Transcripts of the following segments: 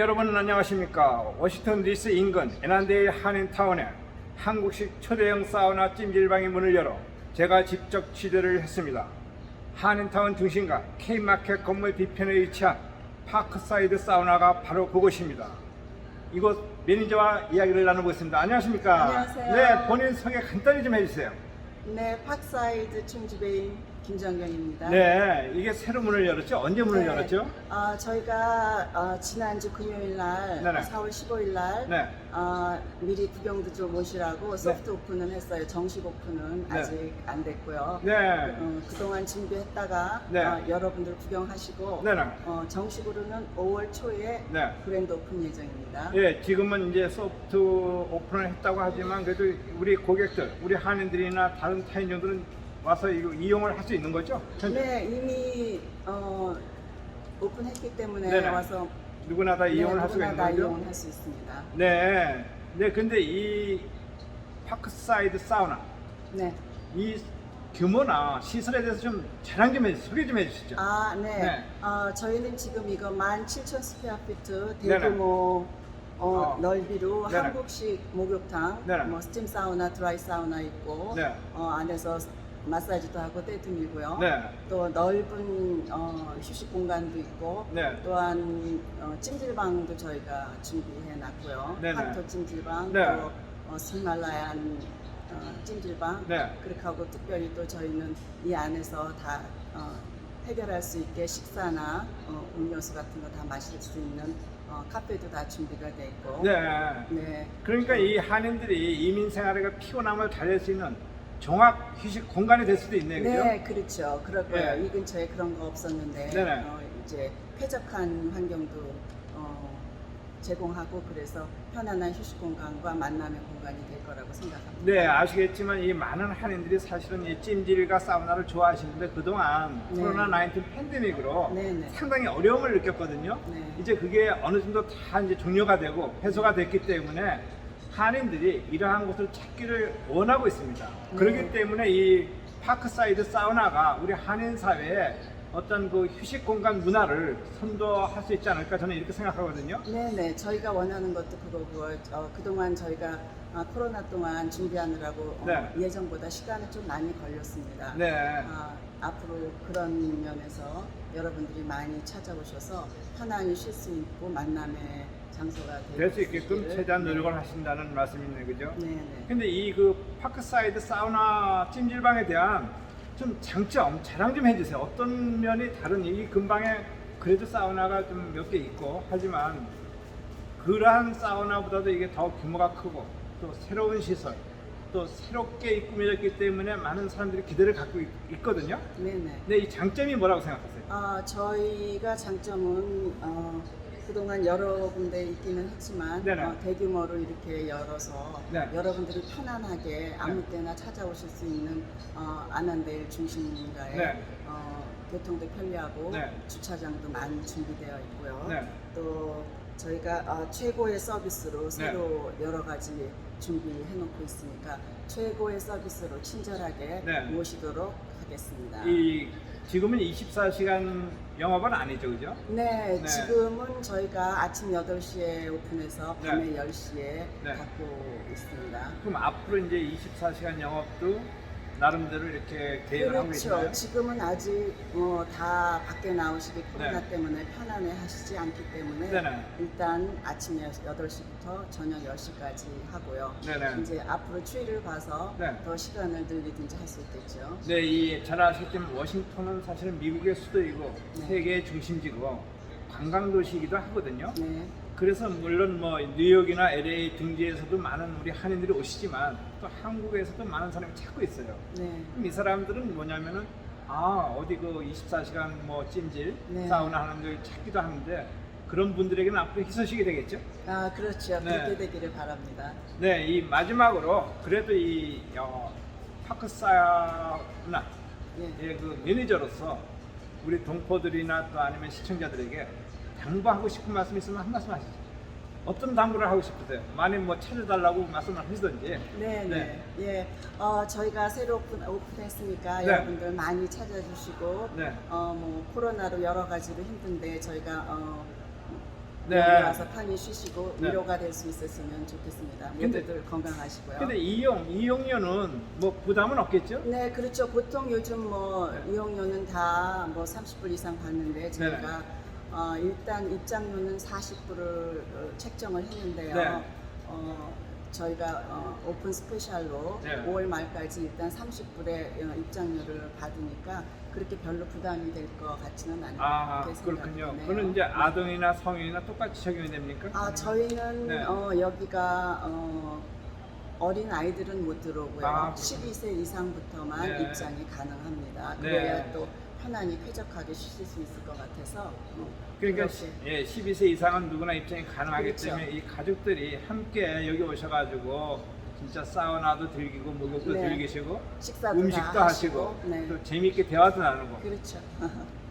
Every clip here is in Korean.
여러분 안녕하십니까. 워싱턴 DC 인근 애난데일 한인타운에 한국식 초대형 사우나 찜질방의 문을 열어 제가 직접 취재를 했습니다. 한인타운 중심가 K마켓 건물 뒤편에 위치한 파크사이드 사우나가 바로 그곳입니다. 이곳 매니저와 이야기를 나눠보겠습니다. 안녕하십니까. 안녕하세요. 네, 본인 소개 간단히 좀 해주세요. 네, 파크사이드 충주배인 김정경입니다. 네, 이게 새로 문을 열었죠? 언제 문을 열었죠? 저희가 지난주 금요일 날, 네네. 4월 15일 날 네. 미리 구경도 좀 오시라고 소프트 오픈은 했어요. 정식 오픈은 네. 아직 안 됐고요. 네. 그동안 준비했다가 네. 여러분들 구경하시고 네네. 정식으로는 5월 초에 네. 그랜드 오픈 예정입니다. 예, 지금은 이제 소프트 오픈을 했다고 하지만 그래도 우리 고객들, 우리 한인들이나 다른 타인들은 와서 이거 이용을 할 수 있는 거죠? 현재? 네, 이미 오픈했기 때문에 네네. 와서 누구나 다 이용을 할 수가 있는 누구나 다 거죠? 이용을 할 수 있습니다. 네. 네, 근데 이 파크사이드 사우나, 네. 이 규모나 시설에 대해서 좀 자랑 좀 해주시죠. 소개 좀 해주시죠. 네. 네. 저희는 지금 이거 17,000 스퀘어피트 네네. 대규모 넓이로 네네. 한국식 목욕탕, 네네. 뭐 스팀 사우나, 드라이 사우나 있고 네. 안에서 마사지도 하고 때도 밀고요. 네. 또 넓은 휴식 공간도 있고 네. 또한 찜질방도 저희가 준비해 놨고요. 네네. 한토 찜질방, 네. 또 스말라얀 찜질방. 네. 그렇게 하고 특별히 또 저희는 이 안에서 다 해결할 수 있게 식사나 음료수 같은 거 다 마실 수 있는 카페도 다 준비가 돼 있고. 네. 네. 그러니까 이 한인들이 이민 생활에 피곤함을 달랠 수 있는 종합 휴식 공간이 될 수도 있네요. 그죠? 네, 그렇죠. 그럴 거예요. 네. 이 근처에 그런 거 없었는데 네네. 이제 쾌적한 환경도 제공하고 그래서 편안한 휴식 공간과 만남의 공간이 될 거라고 생각합니다. 네, 아시겠지만 이 많은 한인들이 사실은 이 찜질과 사우나를 좋아하시는데 그동안 네. 코로나19 팬데믹으로 네네. 상당히 어려움을 느꼈거든요. 네. 이제 그게 어느 정도 다 이제 종료가 되고 해소가 됐기 때문에 한인들이 이러한 곳을 찾기를 원하고 있습니다. 네. 그렇기 때문에 이 파크사이드 사우나가 우리 한인 사회에 어떤 그 휴식 공간 문화를 선도할 수 있지 않을까 저는 이렇게 생각하거든요. 네네. 저희가 원하는 것도 그거고요. 그동안 저희가 코로나 동안 준비하느라고 네. 예전보다 시간이 좀 많이 걸렸습니다. 네. 앞으로 그런 면에서 여러분들이 많이 찾아오셔서 편안히 쉴 수 있고 만남의 장소가 될 수 있게끔 있기를. 최대한 노력을 하신다는 말씀이네요, 그죠? 네네. 근데 이 그 파크사이드 사우나 찜질방에 대한 좀 장점, 자랑 좀 해주세요. 어떤 면이 다른 이 근방에 그래도 사우나가 좀 몇 개 있고 하지만 그러한 사우나보다도 이게 더 규모가 크고 또 새로운 시설, 또 새롭게 꾸며졌기 때문에 많은 사람들이 기대를 갖고 있거든요. 네네. 근데 이 장점이 뭐라고 생각하세요? 저희가 장점은 그동안 여러 군데 있기는 했지만 네네. 대규모로 이렇게 열어서 네. 여러분들이 편안하게 아무 때나 찾아오실 수 있는 안한데일 중심가에 네. 교통도 편리하고 네. 주차장도 많이 준비되어 있고요. 네. 또 저희가 최고의 서비스로 새로 여러 가지 준비해 놓고 있으니까 최고의 서비스로 친절하게 네. 모시도록 하겠습니다. 지금은 24시간 영업은 아니죠, 그죠? 네, 네. 지금은 저희가 아침 8시에 오픈해서 네. 밤에 10시에 네. 닫고 있습니다. 그럼 앞으로 이제 24시간 영업도 나름대로 이렇게 계획을 하고 계시나요? 그렇죠. 지금은 아직 다 밖에 나오시기 코로나 네. 때문에 편안해 하시지 않기 때문에 네네. 일단 아침 8시부터 저녁 10시까지 하고요. 네네. 이제 앞으로 추이를 봐서 네. 더 시간을 늘리든지 할 수 있겠죠. 네, 잘 아시겠지만 워싱턴은 사실은 미국의 수도이고 네. 세계의 중심지고 관광 도시이기도 하거든요. 네. 그래서 물론 뭐 뉴욕이나 LA 등지에서도 많은 우리 한인들이 오시지만 또 한국에서도 많은 사람이 찾고 있어요. 네. 그럼 이 사람들은 뭐냐면은 어디 그 24시간 뭐 찜질, 네. 사우나 하는 걸 찾기도 하는데 그런 분들에게는 앞으로 희소식이 되겠죠. 그렇죠. 네. 그렇게 되기를 바랍니다. 네, 이 마지막으로 그래도 이 파크 사우나 네. 그 매니저로서 우리 동포들이나 또 아니면 시청자들에게 당부하고 싶은 말씀 있으면 한 말씀 하시죠. 어떤 당부를 하고 싶으세요? 많이 뭐 찾아달라고 말씀을 하시던지. 네. 예. 저희가 새로 오픈했으니까 네. 여러분들 많이 찾아주시고, 네. 뭐 코로나로 여러 가지로 힘든데 저희가 네. 여기 와서 편히 쉬시고 네. 위로가 될 수 있었으면 좋겠습니다. 근데- 모두들 건강하시고요. 근데 이용료는 뭐 부담은 없겠죠? 네, 그렇죠. 보통 요즘 뭐 이용료는 다 뭐 30불 이상 받는데 저희가 일단 입장료는 40불을 책정을 했는데요. 네. 저희가 오픈 스페셜로 네. 5월 말까지 일단 30불의 입장료를 받으니까 그렇게 별로 부담이 될 것 같지는 않아요. 아, 그렇게 그렇군요. 생각되네요. 그거는 이제 아동이나 성인이나 똑같이 적용이 됩니까? 저희는 네. 여기가 어린 아이들은 못 들어오고요. 아, 12세 이상부터만 네. 입장이 가능합니다. 네. 그래야 또 편안히 쾌적하게 쉬실 수 있을 것 같아서 그러니까 그렇게. 예, 12세 이상은 누구나 입장이 가능하기 그렇죠. 때문에 이 가족들이 함께 여기 오셔가지고 진짜 사우나도 즐기고 목욕도 네. 즐기시고 식사도 음식도 다 하시고 네. 또 재미있게 대화도 나누고 그렇죠.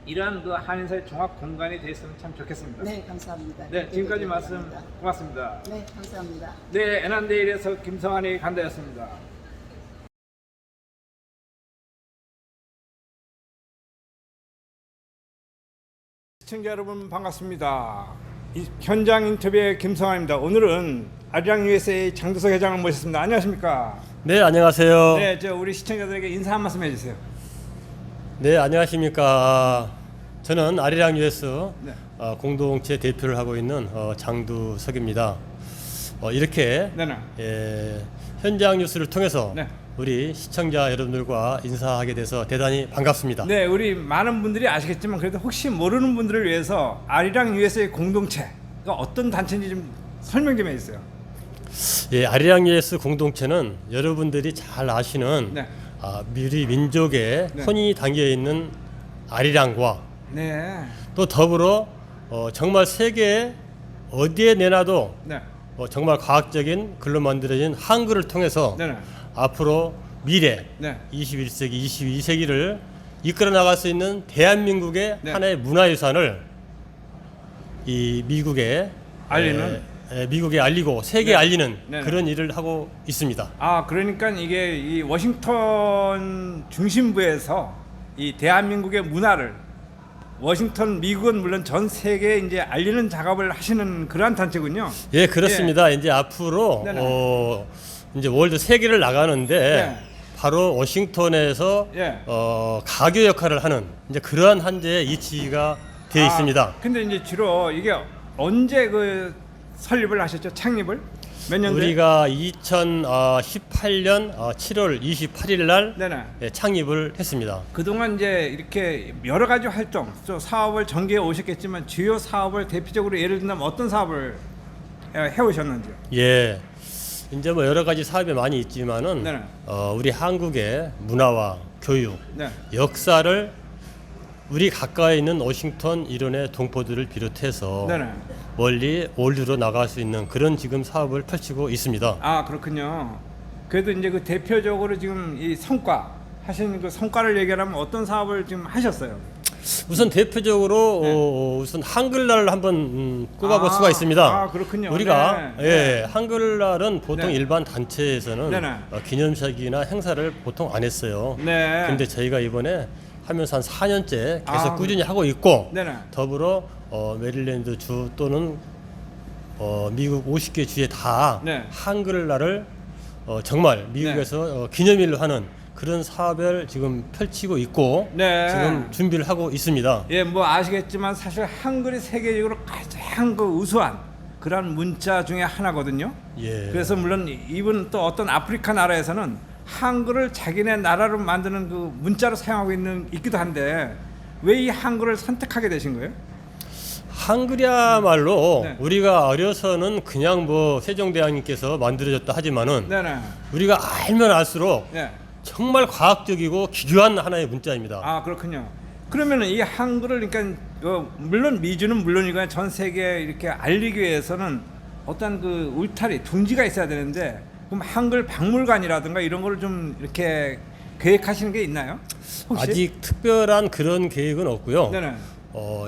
이런 그 한인사의 종합 공간이 됐으면 참 좋겠습니다. 네, 감사합니다. 네, 지금까지 그렇게 말씀 되겠습니다. 고맙습니다. 네, 감사합니다. 네, 애난데일에서 김성환이 간다였습니다. 시청자 여러분 반갑습니다. 현장 인터뷰의 김성환입니다. 오늘은 아리랑 USA 장도석 회장을 모셨습니다. 안녕하십니까? 네, 안녕하세요. 네, 저 우리 시청자들에게 인사 한 말씀 해주세요. 네, 안녕하십니까. 저는 아리랑 US 네. 공동체 대표를 하고 있는 장두석입니다. 이렇게 네네. 현장 뉴스를 통해서 네. 우리 시청자 여러분들과 인사하게 돼서 대단히 반갑습니다. 네, 우리 많은 분들이 아시겠지만 그래도 혹시 모르는 분들을 위해서 아리랑 USA 공동체가 어떤 단체인지 좀 설명 좀 해주세요. 예, 아리랑 US 공동체는 여러분들이 잘 아시는 네. 우리 민족의 네. 혼이 담겨 있는 아리랑과 네. 또 더불어 정말 세계 어디에 내놔도 네. 정말 과학적인 글로 만들어진 한글을 통해서 네네. 앞으로 미래 네. 21세기, 22세기를 이끌어 나갈 수 있는 대한민국의 네. 하나의 문화유산을 이 미국에 알리는? 미국에 알리고 세계에 네. 알리는 네네. 그런 일을 하고 있습니다. 아, 그러니까 이게 이 워싱턴 중심부에서 이 대한민국의 문화를 워싱턴, 미국은 물론 전 세계에 이제 알리는 작업을 하시는 그러한 단체군요. 예, 그렇습니다. 이제 앞으로 네네. 이제 월드 세계를 나가는데 네. 바로 워싱턴에서 예. 가교 역할을 하는 이제 그러한 한제에 이치가 되어 있습니다. 근데 이제 주로 이게 언제 그 설립을 하셨죠? 창립을? 몇 년도에? 우리가 2018년 7월 28일 날 네네. 창립을 했습니다. 그동안 이제 이렇게 여러 가지 활동, 또 사업을 전개해 오셨겠지만 주요 사업을 대표적으로 예를 든다면 어떤 사업을 해오셨는지요? 예, 이제 뭐 여러 가지 사업이 많이 있지만은 네네. 우리 한국의 문화와 교육, 네. 역사를 우리 가까이 있는 워싱턴 일원의 동포들을 비롯해서 네네. 멀리 월드로 나갈 수 있는 그런 지금 사업을 펼치고 있습니다. 아, 그렇군요. 그래도 이제 그 대표적으로 지금 이 성과 하시는 그 성과를 얘기하면 어떤 사업을 지금 하셨어요? 우선 대표적으로 네. 우선 한글날을 한번 꼽아볼 수가 있습니다. 아, 그렇군요. 우리가 네. 예, 한글날은 보통 네. 일반 단체에서는 네네. 기념식이나 행사를 보통 안 했어요. 네. 근데 저희가 이번에 하면서 한 4년째 계속 아, 꾸준히 하고 있고 네네. 더불어 메릴랜드 주 또는 미국 50개 주에 다 네. 한글날을 정말 미국에서 기념일로 하는 그런 사업을 지금 펼치고 있고 네. 지금 준비를 하고 있습니다. 예, 뭐 아시겠지만 사실 한글이 세계적으로 가장 그 우수한 그런 문자 중에 하나거든요. 예. 그래서 물론 이분 또 어떤 아프리카 나라에서는 한글을 자기네 나라로 만드는 그 문자로 사용하고 있기도 한데 왜 이 한글을 선택하게 되신 거예요? 한글이야말로 네. 우리가 어려서는 그냥 뭐 세종대왕님께서 만들어졌다 하지만은 네네. 우리가 알면 알수록 네. 정말 과학적이고 기교한 하나의 문자입니다. 아, 그렇군요. 그러면은 이 한글을 그러니까 물론 미주는 물론이고 전 세계에 이렇게 알리기 위해서는 어떤 그 울타리 둥지가 있어야 되는데 그럼 한글 박물관이라든가 이런 거를 좀 이렇게 계획하시는 게 있나요? 혹시? 아직 특별한 그런 계획은 없고요. 네네.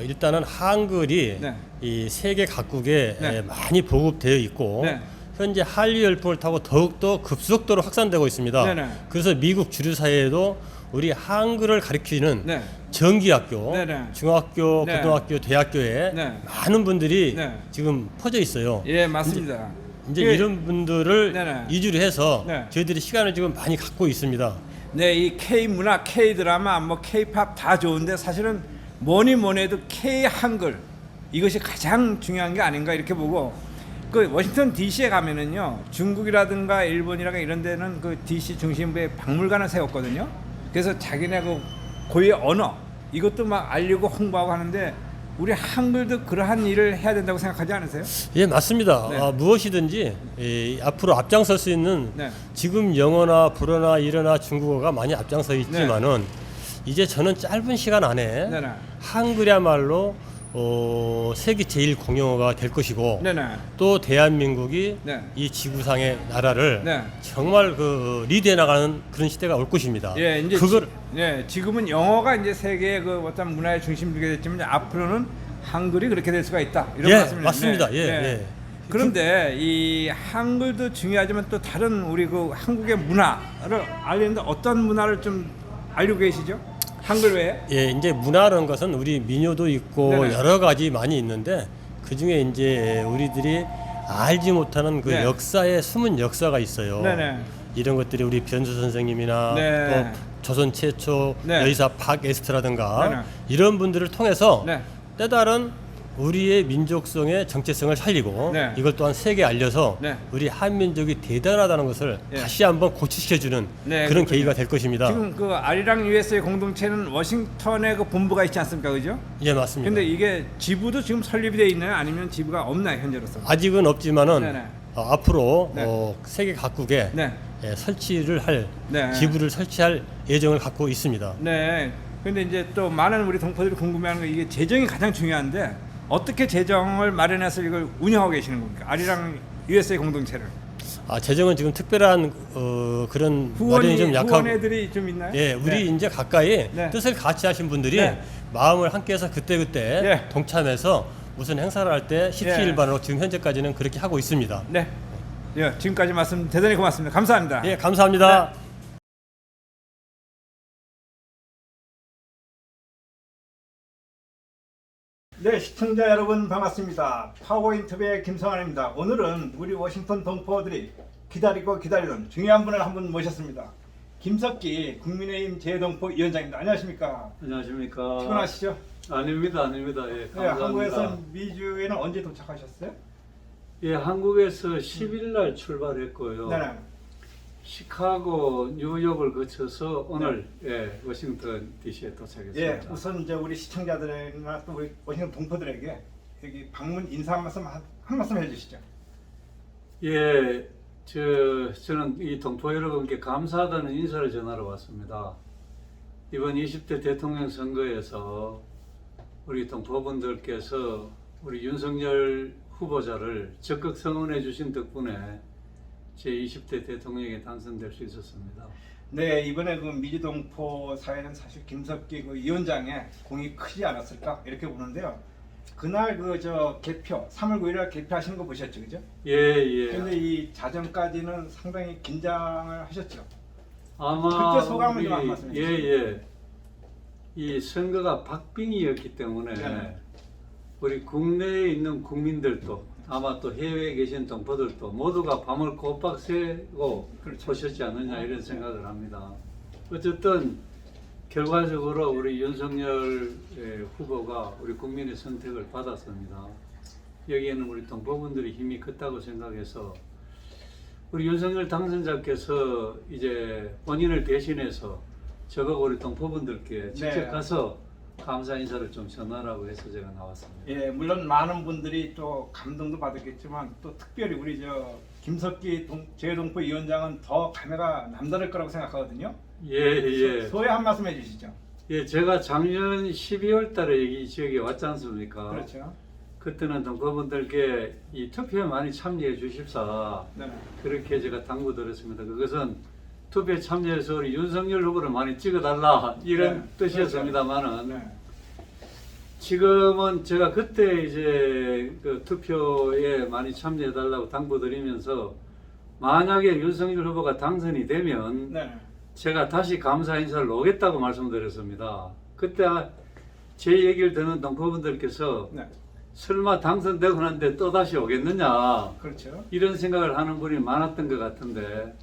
일단은 한글이 네. 이 세계 각국에 네. 많이 보급되어 있고 네. 현재 한류 열풍을 타고 더욱더 급속도로 확산되고 있습니다. 네네. 그래서 미국 주류 사회에도 우리 한글을 가르치는 네. 정기학교, 네네. 중학교, 네. 고등학교, 대학교에 네. 많은 분들이 네. 지금 퍼져 있어요. 예, 맞습니다. 이제 그- 이런 분들을 네네. 이주를 해서 네. 저희들이 시간을 지금 많이 갖고 있습니다. 네, 이 K 문화, K 드라마, 뭐 K 팝 다 좋은데 사실은 뭐니 해도 K 한글 이것이 가장 중요한 게 아닌가 이렇게 보고 그 워싱턴 DC에 가면은요 중국이라든가 일본이라든가 이런 데는 그 DC 중심부에 박물관을 세웠거든요. 그래서 자기네 그 고유의 언어 이것도 막 알리고 홍보하고 하는데 우리 한글도 그러한 일을 해야 된다고 생각하지 않으세요? 예, 맞습니다. 네. 무엇이든지 앞으로 앞장설 수 있는 네. 지금 영어나 불어나 일어나 중국어가 많이 앞장서 있지만은 이제 저는 짧은 시간 안에 네네. 한글이야말로 세계 제일 공용어가 될 것이고 네네. 또 대한민국이 네. 이 지구상의 나라를 네. 정말 그 리드해 나가는 그런 시대가 올 것입니다. 예, 이제 그걸 지금은 영어가 이제 세계의 그 어떤 문화의 중심 되게 됐지만 이제 앞으로는 한글이 그렇게 될 수가 있다. 이런 예, 말씀이네요. 맞습니다. 예, 네. 예. 그런데 이 한글도 중요하지만 또 다른 우리 그 한국의 문화를 알리는데 어떤 문화를 좀 알고 계시죠? 한글 외에? 예, 이제 문화라는 것은 우리 민요도 있고 네네. 여러 가지 많이 있는데 그 중에 이제 우리들이 알지 못하는 그 네. 역사의 숨은 역사가 있어요. 네네. 이런 것들이 우리 변수 선생님이나 네. 또 조선 최초 네. 여의사 박에스트라든가 네네. 이런 분들을 통해서 네. 때다른 우리의 민족성의 정체성을 살리고 네. 이걸 또한 세계에 알려서 네. 우리 한민족이 대단하다는 것을 예. 다시 한번 고취시켜주는 네, 그런 그렇군요. 계기가 될 것입니다. 지금 그 아리랑 USA 공동체는 워싱턴에 그 본부가 있지 않습니까? 그죠? 예, 맞습니다. 근데 이게 지부도 지금 설립이 돼 있나요? 아니면 지부가 없나요? 현재로서? 아직은 없지만은 네네. 앞으로 네. 세계 각국에 네. 설치를 할 네. 지부를 설치할 예정을 갖고 있습니다. 네. 근데 이제 또 많은 우리 동포들이 궁금해하는 게 이게 재정이 가장 중요한데 어떻게 재정을 마련해서 이걸 운영하고 계시는 겁니까? 아리랑 USA 공동체를 재정은 지금 특별한 그런 마련이 좀 약하고 후원애들이 좀 있나요? 예, 우리 네. 이제 가까이 네. 뜻을 같이 하신 분들이 네. 마음을 함께해서 그때그때 예. 동참해서 무슨 행사를 할 때 예. 십시일반으로 지금 현재까지는 그렇게 하고 있습니다. 네. 예, 지금까지 말씀 대단히 고맙습니다. 감사합니다. 예, 감사합니다. 네. 네, 시청자 여러분 반갑습니다. 파워 인터뷰의 김성환입니다. 오늘은 우리 워싱턴 동포들이 기다리고 기다리던 중요한 분을 한 분 모셨습니다. 김석기 국민의힘 재동포 위원장입니다. 안녕하십니까? 안녕하십니까. 피곤하시죠? 아닙니다. 예, 네, 감사합니다. 한국에서 미주에는 언제 도착하셨어요? 예, 한국에서 10일 날 출발했고요. 네. 시카고, 뉴욕을 거쳐서 오늘 워싱턴 DC에 도착했습니다. 예, 우선 이제 우리 시청자들이나 또 우리 워싱턴 동포들에게 여기 방문 인사 한 말씀 한 말씀 해주시죠. 예, 저는 이 동포 여러분께 감사하다는 인사를 전하러 왔습니다. 이번 20대 대통령 선거에서 우리 동포분들께서 우리 윤석열 후보자를 적극 성원해 주신 덕분에 제 20대 대통령에 당선될 수 있었습니다. 네, 이번에 그 미주동포 사회는 사실 김석기 그 위원장의 공이 크지 않았을까 이렇게 보는데요. 그날 그 개표 3월 9일에 개표하시는 거 보셨죠, 그죠? 예. 근데 이 자정까지는 상당히 긴장을 하셨죠. 아마 그때 소감을 좀 한 말씀 해주세요. 이 선거가 박빙이었기 때문에 네. 우리 국내에 있는 국민들도 아마 또 해외에 계신 동포들도 모두가 밤을 꼬박 새고 그렇죠. 보셨지 않느냐 이런 생각을 합니다. 어쨌든 결과적으로 우리 윤석열 후보가 우리 국민의 선택을 받았습니다. 여기에는 우리 동포분들이 힘이 컸다고 생각해서 우리 윤석열 당선자께서 이제 본인을 대신해서 저거 우리 동포분들께 직접 네. 가서 감사 인사를 좀 전하라고 해서 제가 나왔습니다. 예, 물론 많은 분들이 또 감동도 받았겠지만 또 특별히 우리 김석기 재동포 위원장은 더 감회가 남다를 거라고 생각하거든요. 예. 소회 한 말씀 해주시죠. 예, 제가 작년 12월 달에 이 지역에 왔지 않습니까? 그렇죠. 그때는 동포분들께 이 투표에 많이 참여해 주십사 네. 그렇게 제가 당부드렸습니다. 그것은 투표에 참여해서 우리 윤석열 후보를 많이 찍어달라 이런 네, 뜻이었습니다만은 네. 지금은 제가 그때 이제 그 투표에 많이 참여해달라고 당부드리면서 만약에 윤석열 후보가 당선이 되면 네. 제가 다시 감사 인사를 오겠다고 말씀드렸습니다. 그때 제 얘기를 듣는 동포분들께서 네. 설마 당선되고 난데 또다시 오겠느냐 그렇죠. 이런 생각을 하는 분이 많았던 것 같은데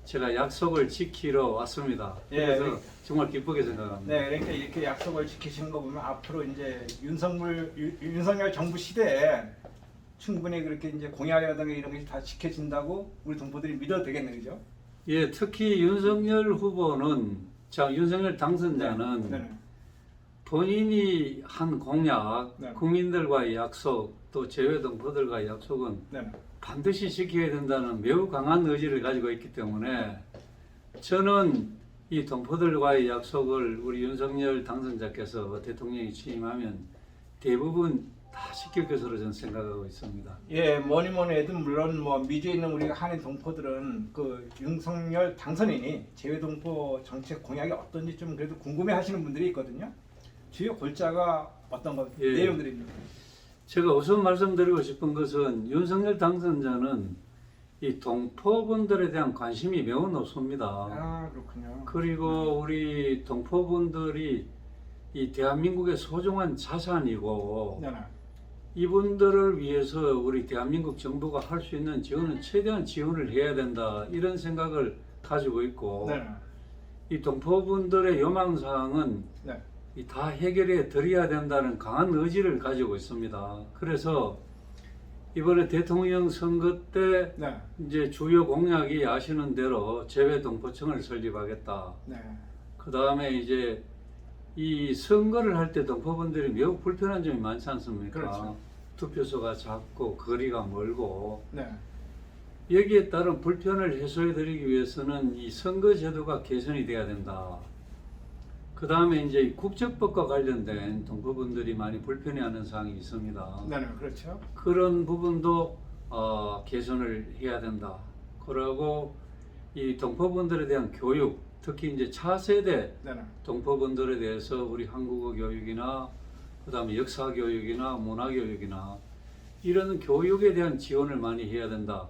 제가 약속을 지키러 왔습니다. 예, 그래서 네. 정말 기쁘게 생각합니다. 네, 그러니까 이렇게 약속을 지키시는 거 보면 앞으로 이제 윤석열 정부 시대에 충분히 그렇게 이제 공약이라든가 이런 것이 다 지켜진다고 우리 동포들이 믿어도 되겠네, 그죠? 예, 특히 윤석열 후보는 윤석열 당선자는 네, 네. 본인이 한 공약, 네. 국민들과의 약속, 또 제외 동포들과의 약속은 네, 네. 반드시 지켜야 된다는 매우 강한 의지를 가지고 있기 때문에 저는 이 동포들과의 약속을 우리 윤석열 당선자께서 대통령이 취임하면 대부분 다 지킬 것으로 저는 생각하고 있습니다. 예, 뭐니 해도 물론 뭐 미주에 있는 우리 한인 동포들은 그 윤석열 당선인이 제외 동포 정책 공약이 어떤지 좀 그래도 궁금해하시는 분들이 있거든요. 주요 골자가 어떤 것 예. 내용들입니까? 제가 우선 말씀드리고 싶은 것은 윤석열 당선자는 이 동포분들에 대한 관심이 매우 높습니다. 아, 그렇군요. 그리고 우리 동포분들이 이 대한민국의 소중한 자산이고 네, 네. 이분들을 위해서 우리 대한민국 정부가 할 수 있는 지원은 최대한 지원을 해야 된다 이런 생각을 가지고 있고 네, 네. 이 동포분들의 요망사항은 네. 다 해결해 드려야 된다는 강한 의지를 가지고 있습니다. 그래서 이번에 대통령 선거 때 네. 이제 주요 공약이 아시는 대로 제외 동포청을 설립하겠다. 네. 그 다음에 이제 이 선거를 할 때 동포분들이 매우 불편한 점이 많지 않습니까? 그렇죠. 투표소가 작고 거리가 멀고 네. 여기에 따른 불편을 해소해 드리기 위해서는 이 선거 제도가 개선이 돼야 된다. 그 다음에 이제 국적법과 관련된 동포분들이 많이 불편해하는 사항이 있습니다. 네, 네. 그렇죠. 그런 부분도 개선을 해야 된다. 그러고 이 동포분들에 대한 교육, 특히 이제 차세대 네, 네. 동포분들에 대해서 우리 한국어 교육이나 그다음에 역사 교육이나 문화 교육이나 이런 교육에 대한 지원을 많이 해야 된다.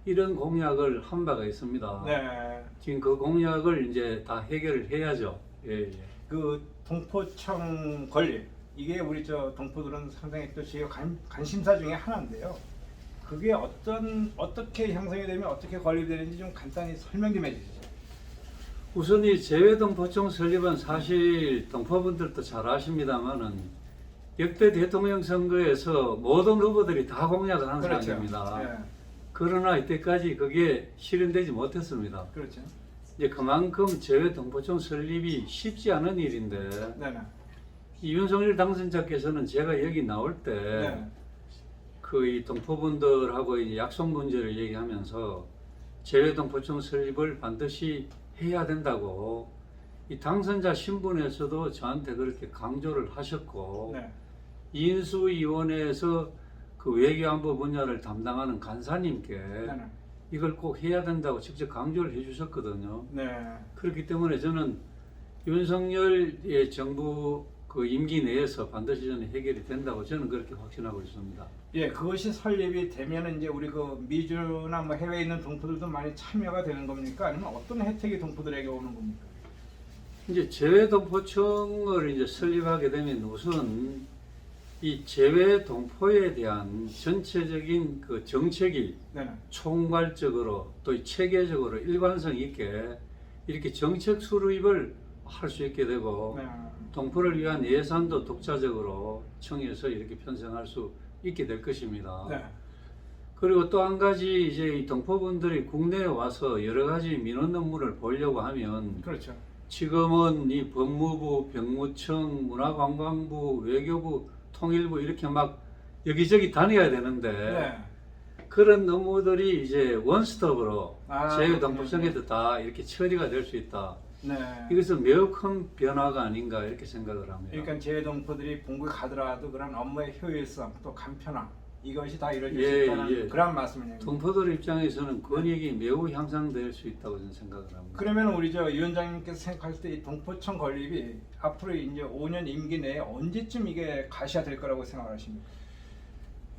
이런 공약을 한 바가 있습니다. 네. 지금 그 공약을 이제 다 해결을 해야죠. 예, 예. 그 동포청 건립 이게 우리 저 동포들은 상당히 또 제 관심사 중에 하나인데요. 그게 어떻게 형성이 되면 어떻게 건립되는지 좀 간단히 설명 좀 해주시죠. 우선 이 제외동포청 설립은 사실 동포분들도 잘 아십니다만은 역대 대통령 선거에서 모든 후보들이 다 공약을 한 사항입니다. 네. 그러나 이때까지 그게 실현되지 못했습니다. 그렇죠. 이제 그만큼 제외동포청 설립이 쉽지 않은 일인데 네, 네. 이 윤석열 당선자께서는 제가 여기 나올 때 네. 그 이 동포분들하고 이제 약속 문제를 얘기하면서 제외동포청 설립을 반드시 해야 된다고 이 당선자 신분에서도 저한테 그렇게 강조를 하셨고 네. 인수위원회에서 그 외교안보 분야를 담당하는 간사님께 네. 네. 이걸 꼭 해야 된다고 직접 강조를 해주셨거든요. 네. 그렇기 때문에 저는 윤석열의 정부 그 임기 내에서 반드시 저는 해결이 된다고 저는 그렇게 확신하고 있습니다. 예, 그것이 설립이 되면 이제 우리 그 미주나 뭐 해외에 있는 동포들도 많이 참여가 되는 겁니까? 아니면 어떤 혜택이 동포들에게 오는 겁니까? 이제 제외동포청을 이제 설립하게 되면 우선 이 제외동포에 대한 전체적인 그 정책이 네. 총괄적으로 또 체계적으로 일관성 있게 이렇게 정책 수립을 할 수 있게 되고 네. 동포를 위한 예산도 독자적으로 청에서 이렇게 편성할 수 있게 될 것입니다. 네. 그리고 또 한 가지 이제 이 동포분들이 국내에 와서 여러 가지 민원 업무를 보려고 하면 그렇죠. 지금은 이 법무부, 병무청, 문화관광부, 외교부, 통일부 이렇게 막 여기저기 다녀야 되는데 네. 그런 업무들이 이제 원스톱으로 아, 제외동포청에도 다 이렇게 처리가 될 수 있다. 네. 이것은 매우 큰 변화가 아닌가 이렇게 생각을 합니다. 그러니까 제외동포들이 본국에 가더라도 그런 업무의 효율성 또 간편함 이것이 다 이루어질 예, 수 있다는 예. 그런 말씀이네요. 동포들 입장에서는 권익이 매우 향상될 수 있다고 저는 생각을 합니다. 그러면 우리 저 위원장님께서 생각하실 때 이 동포청 건립이 앞으로 이제 5년 임기 내에 언제쯤 이게 가시화될 거라고 생각하십니까?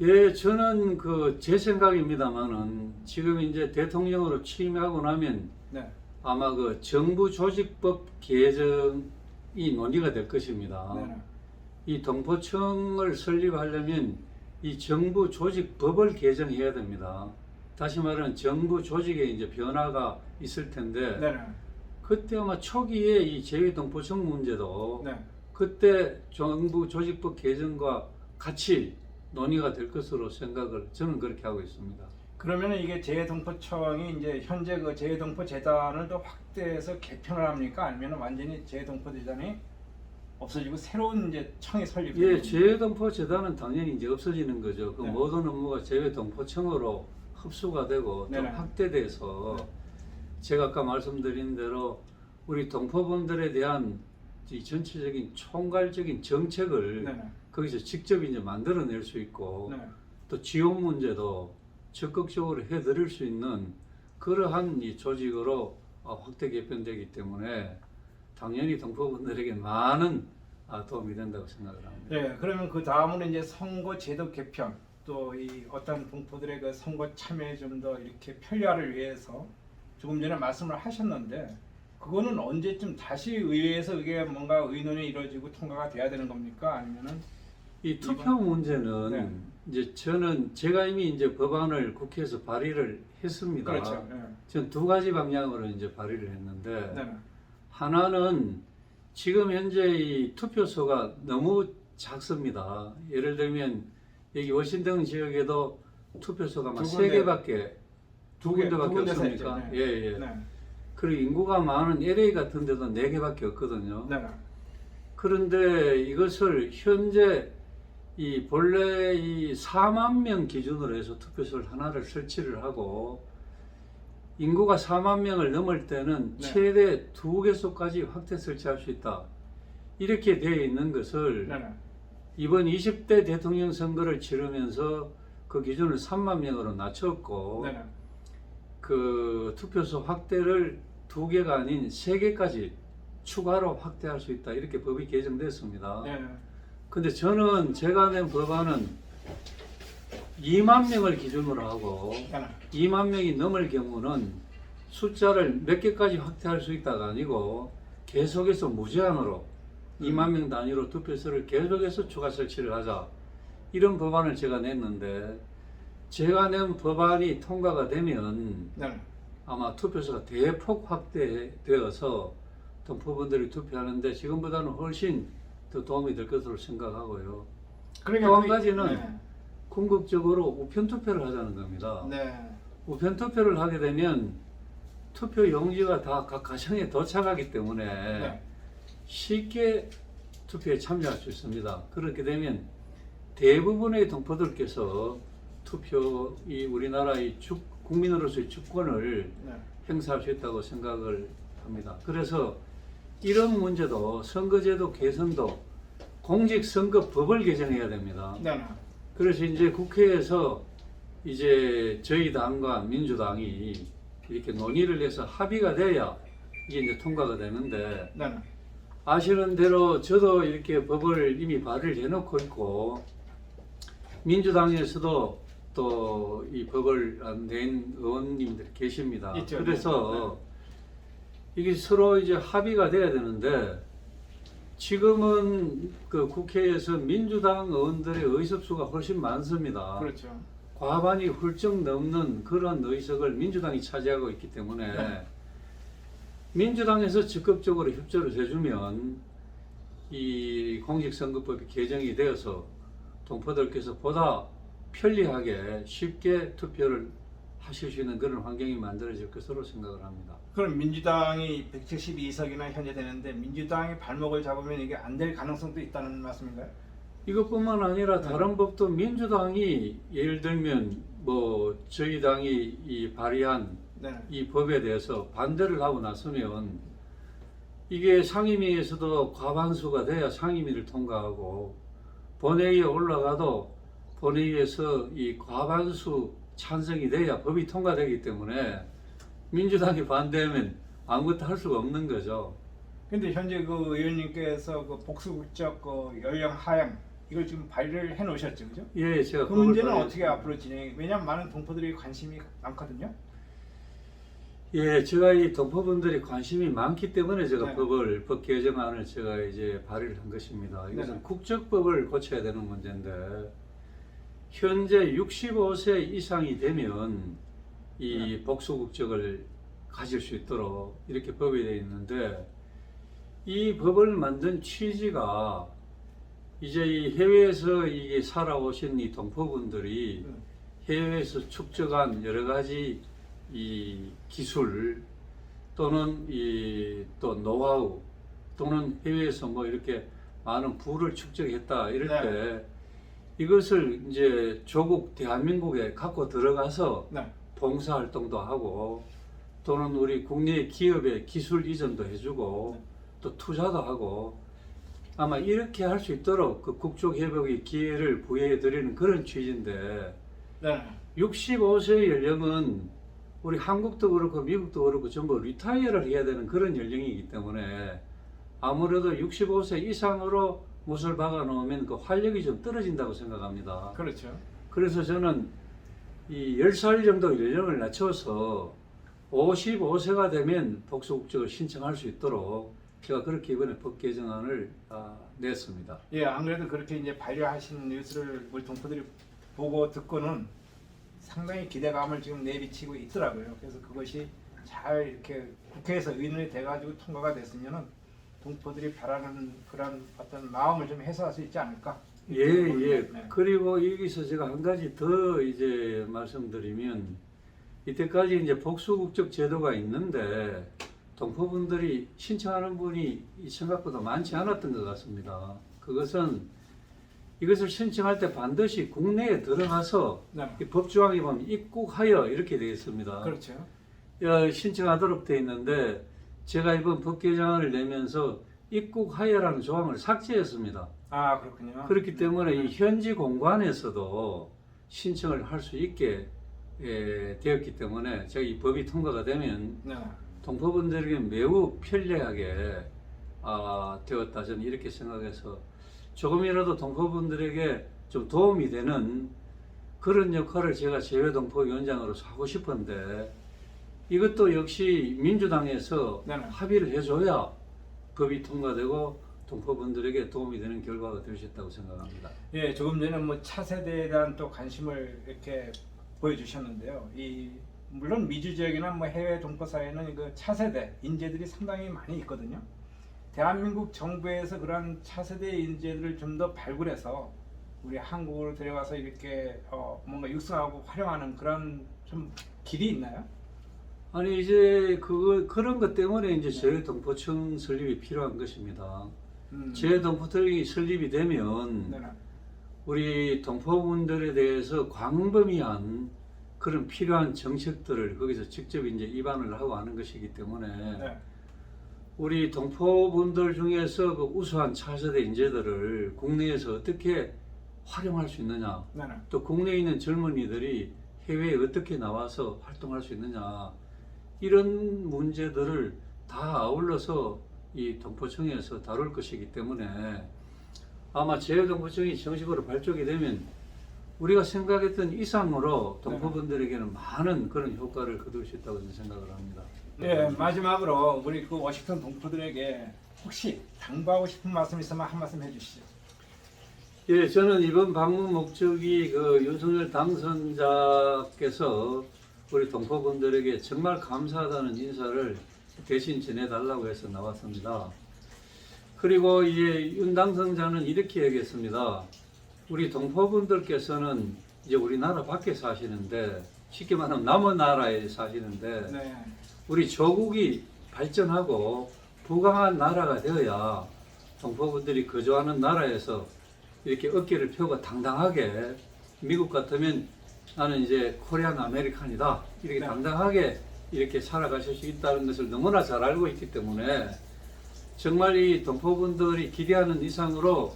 예, 저는 그 제 생각입니다만은 지금 이제 대통령으로 취임하고 나면 네. 아마 그 정부 조직법 개정이 논의가 될 것입니다. 네네. 이 동포청을 설립하려면 이 정부 조직법을 개정해야 됩니다. 다시 말하면 정부 조직에 이제 변화가 있을 텐데 네네. 그때 아마 초기에 이 제2동포청 문제도 네. 그때 정부 조직법 개정과 같이 논의가 될 것으로 생각을 저는 그렇게 하고 있습니다. 그러면 이게 재동포청이 이제 현재 그 재동포 재단을 더 확대해서 개편을 합니까? 아니면 완전히 재동포 재단이 없어지고 새로운 이제 청이 설립돼요? 예, 제2동포 재단은 당연히 이제 없어지는 거죠. 그 네. 모든 업무가 제2동포청으로 흡수가 되고 또 네네. 확대돼서 네. 제가 아까 말씀드린 대로 우리 동포분들에 대한 이 전체적인 총괄적인 정책을 네네. 거기서 직접 이제 만들어낼 수 있고 네. 또 지원 문제도 적극적으로 해드릴 수 있는 그러한 이 조직으로 확대 개편되기 때문에 당연히 동포분들에게 많은 도움이 된다고 생각을 합니다. 네, 그러면 그 다음으로 이제 선거 제도 개편 또 이 어떤 동포들의 그 선거 참여에 좀 더 이렇게 편리화를 위해서 조금 전에 말씀을 하셨는데 그거는 언제쯤 다시 의회에서 이게 뭔가 의논이 이루어지고 통과가 돼야 되는 겁니까? 아니면은 이 투표 문제는 네. 이제 제가 이미 이제 법안을 국회에서 발의를 했습니다. 그렇죠. 네. 전 두 가지 방향으로 이제 발의를 했는데 네. 하나는 지금 현재 이 투표소가 너무 작습니다. 예를 들면 여기 워싱턴 지역에도 투표소가 막 두 세 군데, 개밖에 두 군데밖에 두 군데서 없습니까? 있죠. 네. 예, 예. 네. 그리고 인구가 많은 LA 같은 데도 네 개밖에 없거든요. 네. 그런데 이것을 현재 이 본래 이 4만 명 기준으로 해서 투표소를 하나를 설치를 하고 인구가 4만 명을 넘을 때는 네. 최대 2개소까지 확대 설치할 수 있다. 이렇게 되어 있는 것을 네. 이번 20대 대통령 선거를 치르면서 그 기준을 3만 명으로 낮췄고 네. 그 투표소 확대를 2개가 아닌 3개까지 추가로 확대할 수 있다. 이렇게 법이 개정됐습니다. 네. 근데 저는 제가 낸 법안은 2만 명을 기준으로 하고 네. 2만 명이 넘을 경우는 숫자를 몇 개까지 확대할 수 있다가 아니고 계속해서 무제한으로 2만 명 단위로 투표소를 계속해서 추가 설치를 하자. 이런 법안을 제가 냈는데 제가 낸 법안이 통과가 되면 네. 아마 투표소가 대폭 확대되어서 동포분들이 투표하는데 지금보다는 훨씬 더 도움이 될 것으로 생각하고요. 그러니까 또 한 그- 가지는 네. 궁극적으로 우편 투표를 하자는 겁니다. 네. 우편 투표를 하게 되면 투표 용지가 다 각 가정에 도착하기 때문에 네. 쉽게 투표에 참여할 수 있습니다. 그렇게 되면 대부분의 동포들께서 이 우리나라의 국민으로서의 주권을 네. 행사할 수 있다고 생각을 합니다. 그래서 이런 문제도 선거제도 개선도 공직선거법을 개정해야 됩니다. 네. 그래서 이제 국회에서 이제 저희 당과 민주당이 이렇게 논의를 해서 합의가 돼야 이게 이제 통과가 되는데 네. 아시는 대로 저도 이렇게 법을 이미 발의를 해놓고 있고 민주당에서도 또 이 법을 낸 의원님들이 계십니다. 있죠. 그래서 이게 서로 이제 합의가 돼야 되는데 지금은 그 국회에서 민주당 의원들의 의석수가 훨씬 많습니다. 그렇죠. 과반이 훌쩍 넘는 그런 의석을 민주당이 차지하고 있기 때문에 네. 민주당에서 적극적으로 협조를 해주면 이 공직선거법이 개정이 되어서 동포들께서 보다 편리하게 쉽게 투표를 하실 수 있는 그런 환경이 만들어질 것으로 생각을 합니다. 그럼 민주당이 172석이나 현재 되는데 민주당이 발목을 잡으면 이게 안 될 가능성도 있다는 말씀인가요? 이것뿐만 아니라 다른 법도 민주당이 예를 들면 뭐 저희 당이 이 발의한 네. 이 법에 대해서 반대를 하고 나서면 이게 상임위에서도 과반수가 돼야 상임위를 통과하고 본회의에 올라가도 본회의에서 이 과반수 찬성이 돼야 법이 통과되기 때문에 민주당이 반대하면 아무것도 할 수가 없는 거죠. 근데 현재 그 의원님께서 그 복수국적 그 연령 하향 이걸 지금 발의를 해 놓으셨죠, 그죠? 예, 제가 그 문제는 그걸 어떻게 앞으로 진행? 왜냐하면 많은 동포들이 관심이 많거든요. 예, 제가 이 동포분들이 관심이 많기 때문에 제가 네. 법 개정안을 제가 이제 발의를 한 것입니다. 이것은 네. 국적법을 고쳐야 되는 문제인데 현재 65세 이상이 되면 이 복수 국적을 가질 수 있도록 이렇게 법이 되어 있는데 이 법을 만든 취지가 이제 이 해외에서 이게 살아오신 이 동포분들이 해외에서 축적한 여러 가지 이 기술 또는 이 또 노하우 또는 해외에서 뭐 이렇게 많은 부를 축적했다 이럴 네. 때 이것을 이제 조국 대한민국에 갖고 들어가서 네. 봉사활동도 하고 또는 우리 국내 기업의 기술 이전도 해주고 또 투자도 하고 아마 이렇게 할 수 있도록 그 국적 회복의 기회를 부여해 드리는 그런 취지인데 네. 65세 연령은 우리 한국도 그렇고 미국도 그렇고 전부 리타이어를 해야 되는 그런 연령이기 때문에 아무래도 65세 이상으로 못을 박아 놓으면 그 활력이 좀 떨어진다고 생각합니다. 그렇죠. 그래서 저는 이 10살 정도 연령을 낮춰서 55세가 되면 복수국적을 신청할 수 있도록 제가 그렇게 이번에 법 개정안을 냈습니다. 예, 안 그래도 그렇게 이제 반려하신 뉴스를 우리 동포들이 보고 듣고는 상당히 기대감을 지금 내비치고 있더라고요. 그래서 그것이 잘 이렇게 국회에서 의논이 돼가지고 통과가 됐으면은 동포들이 바라는 그런 어떤 마음을 좀 해소할 수 있지 않을까? 예, 예. 네. 그리고 여기서 제가 한 가지 더 이제 말씀드리면 이때까지 이제 복수국적 제도가 있는데 동포분들이 신청하는 분이 생각보다 많지 않았던 것 같습니다. 그것은 이것을 신청할 때 반드시 국내에 들어가서 네. 이 법조항에 보면 입국하여 이렇게 되어 있습니다. 그렇죠. 신청하도록 되어 있는데 제가 이번 법 개정안을 내면서 입국하여라는 조항을 삭제했습니다. 아, 그렇군요. 그렇기 때문에 이 현지 공관에서도 신청을 할 수 있게 되었기 때문에 제가 이 법이 통과가 되면 네. 동포분들에게 매우 편리하게 되었다 저는 이렇게 생각해서 조금이라도 동포분들에게 좀 도움이 되는 그런 역할을 제가 재외동포위원장으로서 하고 싶은데 이것도 역시 민주당에서 네네. 합의를 해줘야 법이 통과되고 동포분들에게 도움이 되는 결과가 될 수 있다고 생각합니다. 예, 조금 전에 뭐 차세대에 대한 또 관심을 이렇게 보여주셨는데요. 물론 미주 지역이나 뭐 해외 동포 사회는 그 차세대 인재들이 상당히 많이 있거든요. 대한민국 정부에서 그런 차세대 인재들을 좀 더 발굴해서 우리 한국으로 데려가서 이렇게 뭔가 육성하고 활용하는 그런 좀 길이 있나요? 아니 이제 그런 것 때문에 이제 재외동포청 설립이 필요한 것입니다. 재외동포청이 설립이 되면 네네. 우리 동포분들에 대해서 광범위한 그런 필요한 정책들을 거기서 직접 이제 입안을 하고 하는 것이기 때문에 네. 우리 동포분들 중에서 그 우수한 차세대 인재들을 국내에서 어떻게 활용할 수 있느냐, 네네. 또 국내에 있는 젊은이들이 해외에 어떻게 나와서 활동할 수 있느냐, 이런 문제들을 다 아울러서 이 동포청에서 다룰 것이기 때문에 아마 재외동포청이 정식으로 발족이 되면 우리가 생각했던 이상으로 동포분들에게는 많은 그런 효과를 거둘 수 있다고 저는 생각을 합니다. 예, 마지막으로 우리 그 워싱턴 동포들에게 혹시 당부하고 싶은 말씀 있으면 한 말씀 해주시죠. 예, 저는 이번 방문 목적이 그 윤석열 당선자께서 우리 동포분들에게 정말 감사하다는 인사를 대신 전해달라고 해서 나왔습니다. 그리고 이제 윤 당선자는 이렇게 얘기했습니다. 우리 동포분들께서는 이제 우리나라 밖에 사시는데 쉽게 말하면 남은 나라에 사시는데 네. 우리 조국이 발전하고 부강한 나라가 되어야 동포분들이 거주하는 나라에서 이렇게 어깨를 펴고 당당하게 미국 같으면 나는 이제 코리안 아메리칸이다 이렇게 네. 당당하게 이렇게 살아가실 수 있다는 것을 너무나 잘 알고 있기 때문에 정말 이 동포분들이 기대하는 이상으로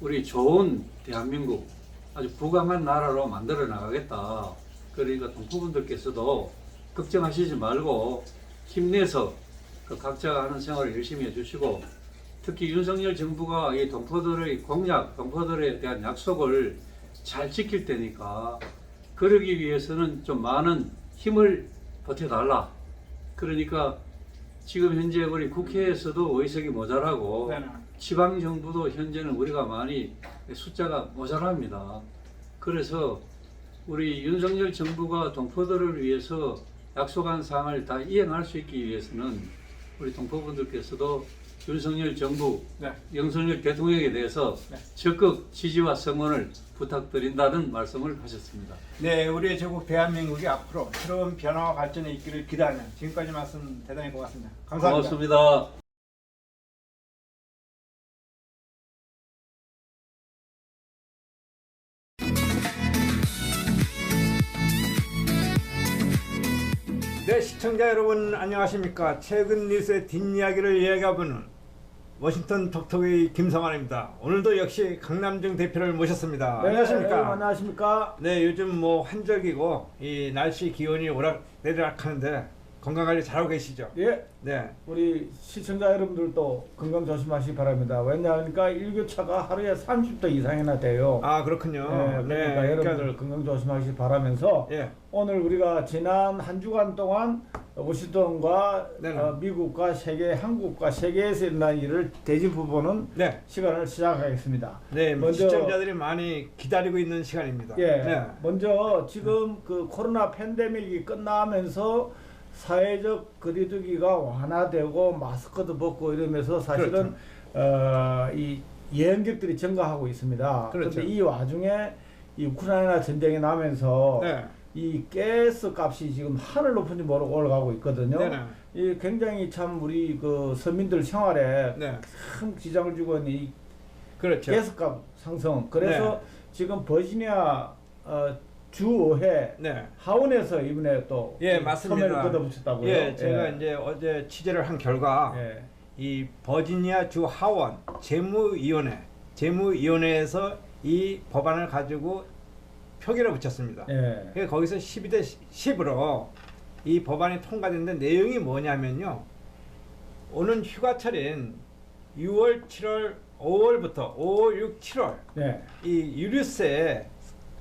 우리 좋은 대한민국 아주 부강한 나라로 만들어 나가겠다. 그러니까 동포분들께서도 걱정하시지 말고 힘내서 그 각자가 하는 생활을 열심히 해주시고 특히 윤석열 정부가 이 동포들의 공약, 동포들에 대한 약속을 잘 지킬 테니까 그러기 위해서는 좀 많은 힘을 보태달라 그러니까 지금 현재 우리 국회에서도 의석이 모자라고 네네. 지방 정부도 현재는 우리가 많이 숫자가 모자랍니다. 그래서 우리 윤석열 정부가 동포들을 위해서 약속한 사항을 다 이행할 수 있기 위해서는 우리 동포분들께서도 윤석열 정부, 네. 윤석열 대통령에 대해서 네. 적극 지지와 성원을 부탁드린다는 말씀을 하셨습니다. 네, 우리의 조국 대한민국이 앞으로 새로운 변화와 발전이 있기를 기대하며 지금까지 말씀 대단히 고맙습니다. 감사합니다. 고맙습니다. 네, 시청자 여러분 안녕하십니까. 최근 뉴스의 뒷이야기를 이야기해보는 워싱턴 톡톡의 김성환입니다. 오늘도 역시 강남정 대표를 모셨습니다. 안녕하십니까. 안녕하십니까. 네, 요즘 뭐 환절기고 이 날씨 기온이 오락내리락 하는데 건강관리 잘하고 계시죠? 예, 네. 우리 시청자 여러분들도 건강 조심하시기 바랍니다. 왜냐하니까 일교차가 하루에 30도 이상이나 돼요. 아, 그렇군요. 예, 그러니까 여러분들 건강 조심하시기 바라면서 예. 오늘 우리가 지난 한 주간 동안 워싱턴과 네네. 미국과 세계, 한국과 세계에서 일어난 일을 대짚어보는 네. 시간을 시작하겠습니다. 네, 먼저- 시청자들이 많이 기다리고 있는 시간입니다. 예, 네. 먼저 지금 그 코로나 팬데믹이 끝나면서 사회적 거리두기가 완화되고 마스크도 벗고 이러면서 사실은 이 여행객들이 증가하고 있습니다. 그렇죠. 그런데 이 와중에 이 우크라이나 전쟁이 나면서 네. 이 가스 값이 지금 하늘 높은지 모르고 올라가고 있거든요. 네네. 이 굉장히 참 우리 그 서민들 생활에 네. 큰 지장을 주고 있는 이 그렇죠. 가스값 상승. 그래서 네. 지금 버지니아 주 5회 네. 하원에서 이번에 또 예, 이 맞습니다. 서명을 걷어붙였다고요. 예, 제가 이제 어제 취재를 한 결과 예. 이 버지니아 주 하원 재무위원회에서 이 법안을 가지고 표결에 붙였습니다. 예. 그래서 거기서 12대 10으로 이 법안이 통과됐는데 내용이 뭐냐면요. 오는 휴가철인 6월, 7월, 5월부터 5, 6, 7월 예. 이 유류세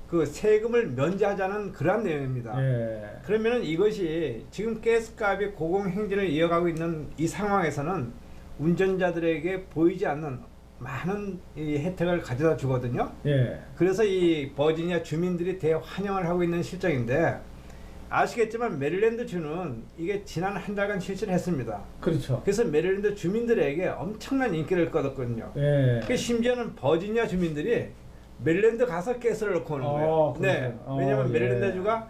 그 세금을 면제하자는 그러한 내용입니다. 예. 그러면은 이것이 지금 가스값이 고공행진을 이어가고 있는 이 상황에서는 운전자들에게 보이지 않는 많은 이 혜택을 가져다 주거든요. 예. 그래서 이 버지니아 주민들이 대환영을 하고 있는 실정인데 아시겠지만 메릴랜드 주는 이게 지난 한 달간 실시를 했습니다. 그렇죠. 그래서 메릴랜드 주민들에게 엄청난 인기를 끌었거든요. 예. 그 심지어는 버지니아 주민들이 메릴랜드 가서 가스를 넣고 오는 거예요. 그러세요. 네. 왜냐면 예. 메릴랜드주가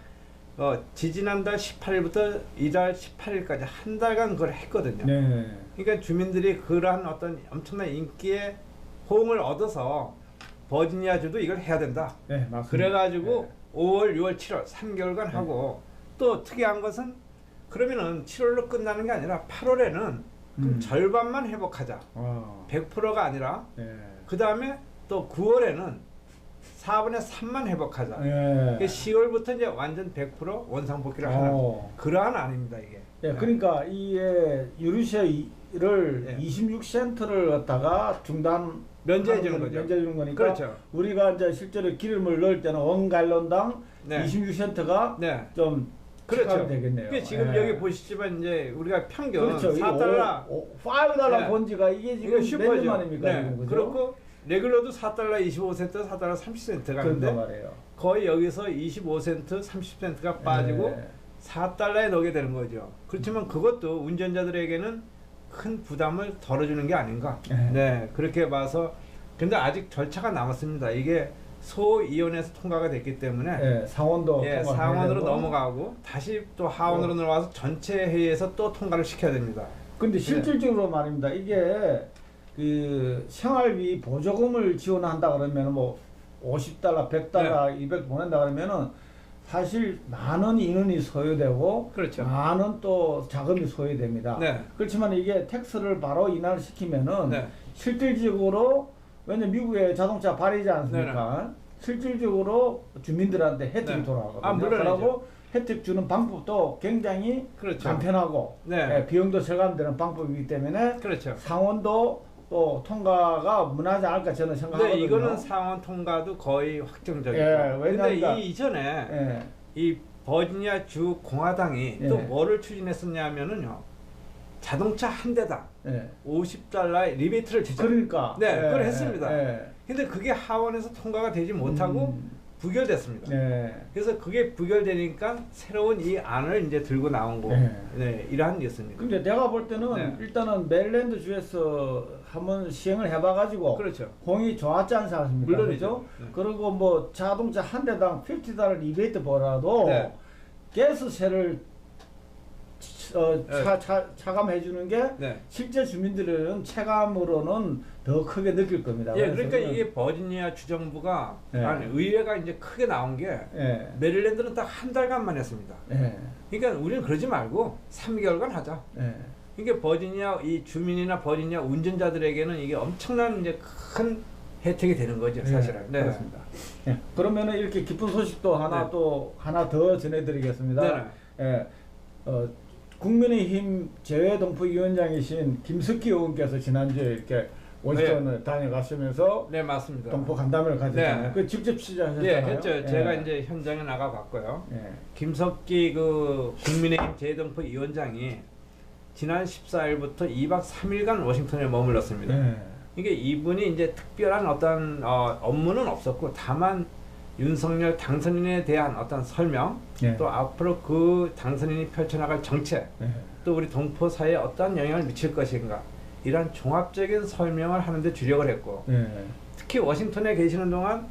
지지난달 18일부터 이달 18일까지 한 달간 그걸 했거든요. 네. 그러니까 주민들이 그러한 어떤 엄청난 인기에 호응을 얻어서 버지니아주도 이걸 해야 된다. 네, 맞습니다. 그래가지고 예. 5월, 6월, 7월 3개월간 하고 또 특이한 것은 그러면은 7월로 끝나는 게 아니라 8월에는 절반만 회복하자. 아. 100%가 아니라 예. 그 다음에 또 9월에는 4분의 3만 회복하자. 예. 10월부터 이제 완전 100% 원상복귀를 하는 어. 그러한 안입니다 이게. 예, 그러니까 이 유류세를 예. 26센트를 갖다가 중단 면제해 주는 거죠. 면제해 주는 거니까 그렇죠. 우리가 이제 실제로 기름을 넣을 때는 원 갈론당 네. 26센트가 네. 좀 그렇죠. 체감이 되겠네요. 그게 지금 예. 여기 보시지만 이제 우리가 평균 그렇죠. 4달러 5달러 네. 본지가 이게 이거 지금 몇 년 슈퍼죠. 만입니까? 네. 지금, 그죠? 그렇고 레귤러도 4달러 25센트, 4달러 30센트 그런데 가는데 말이에요. 거의 여기서 25센트, 30센트가 빠지고 네. 4달러에 넣게 되는 거죠. 그렇지만 그것도 운전자들에게는 큰 부담을 덜어주는 게 아닌가. 네. 네, 그렇게 봐서 근데 아직 절차가 남았습니다. 이게 소위원회에서 통과가 됐기 때문에 예, 상원도 예, 통과해야 상원으로 되고. 넘어가고 다시 또 하원으로 넘어가서 전체 회의에서 또 통과를 시켜야 됩니다. 근데 실질적으로 말입니다. 이게 그 생활비 보조금을 지원한다 그러면 뭐 50달러, 100달러, 200 보낸다 그러면은 사실 많은 인원이 소요되고 그렇죠. 많은 또 자금이 소요됩니다. 네. 그렇지만 이게 텍스를 바로 인하를 시키면은 네. 실질적으로 왜냐 미국에 자동차 발이지 않습니까? 실질적으로 주민들한테 혜택이 네. 돌아가거든요. 아, 물론이죠. 그리고 혜택 주는 방법도 굉장히 그렇죠. 간편하고 네. 예, 비용도 절감되는 방법이기 때문에 그렇죠. 상원도 또 통과가 무난하지 않을까 저는 근데 생각하거든요. 이거는 상원 통과도 거의 확정적이고. 예, 근데 왜냐하니까- 이 이전에 예, 이 버지니아 주 공화당이 예. 또 뭐를 추진했었냐면은요. 자동차 한 대당 예. $50의 리베이트를 주죠. 그러니까. 네, 예, 그걸 예, 했습니다. 예. 근데 그게 하원에서 통과가 되지 못하고 부결됐습니다. 예. 그래서 그게 부결되니까 새로운 이 안을 이제 들고 나온 거. 네. 네, 이러한 뉴스입니다. 근데 내가 볼 때는 네. 일단은 메릴랜드 주에서 한번 시행을 해봐가지고 그렇죠. 공이 좋았지 않습니까? 물론이죠. 그죠? 네. 그리고 뭐 자동차 한 대당 $50 리베이트 벌어도 네. 가스세를 차감해 주는 게 네. 실제 주민들은 체감으로는 더 크게 느낄 겁니다. 예, 그래서 그러니까 그건- 이게 버지니아 주정부가 네. 아니 의회가 이제 크게 나온 게 예. 메릴랜드는 딱 한 달간만 했습니다. 예. 그러니까 우리는 그러지 말고 3개월간 하자. 예. 이게 버지니아 이 주민이나 버지니아 운전자들에게는 이게 엄청난 이제 큰 혜택이 되는 거죠, 사실은. 네, 그렇습니다. 예. 그러면은 이렇게 기쁜 소식도 하나 네. 또 하나 더 전해드리겠습니다. 네. 예. 국민의힘 재외동포위원장이신 김석기 의원께서 지난주에 이렇게 워싱턴을 다녀가시면서 네, 맞습니다. 동포 간담회를 가졌잖아요. 네. 그 직접 취재하셨잖아요. 예, 했죠. 예. 제가 이제 현장에 나가 봤고요. 예. 김석기 그 국민의힘 재외동포 위원장이 지난 14일부터 2박 3일간 워싱턴에 머물렀습니다. 예. 이게 이분이 이제 특별한 어떤 업무는 없었고 다만 윤석열 당선인에 대한 어떤 설명, 예. 또 앞으로 그 당선인이 펼쳐나갈 정책, 예. 또 우리 동포 사회에 어떤 영향을 미칠 것인가 이런 종합적인 설명을 하는데 주력을 했고 예. 특히 워싱턴에 계시는 동안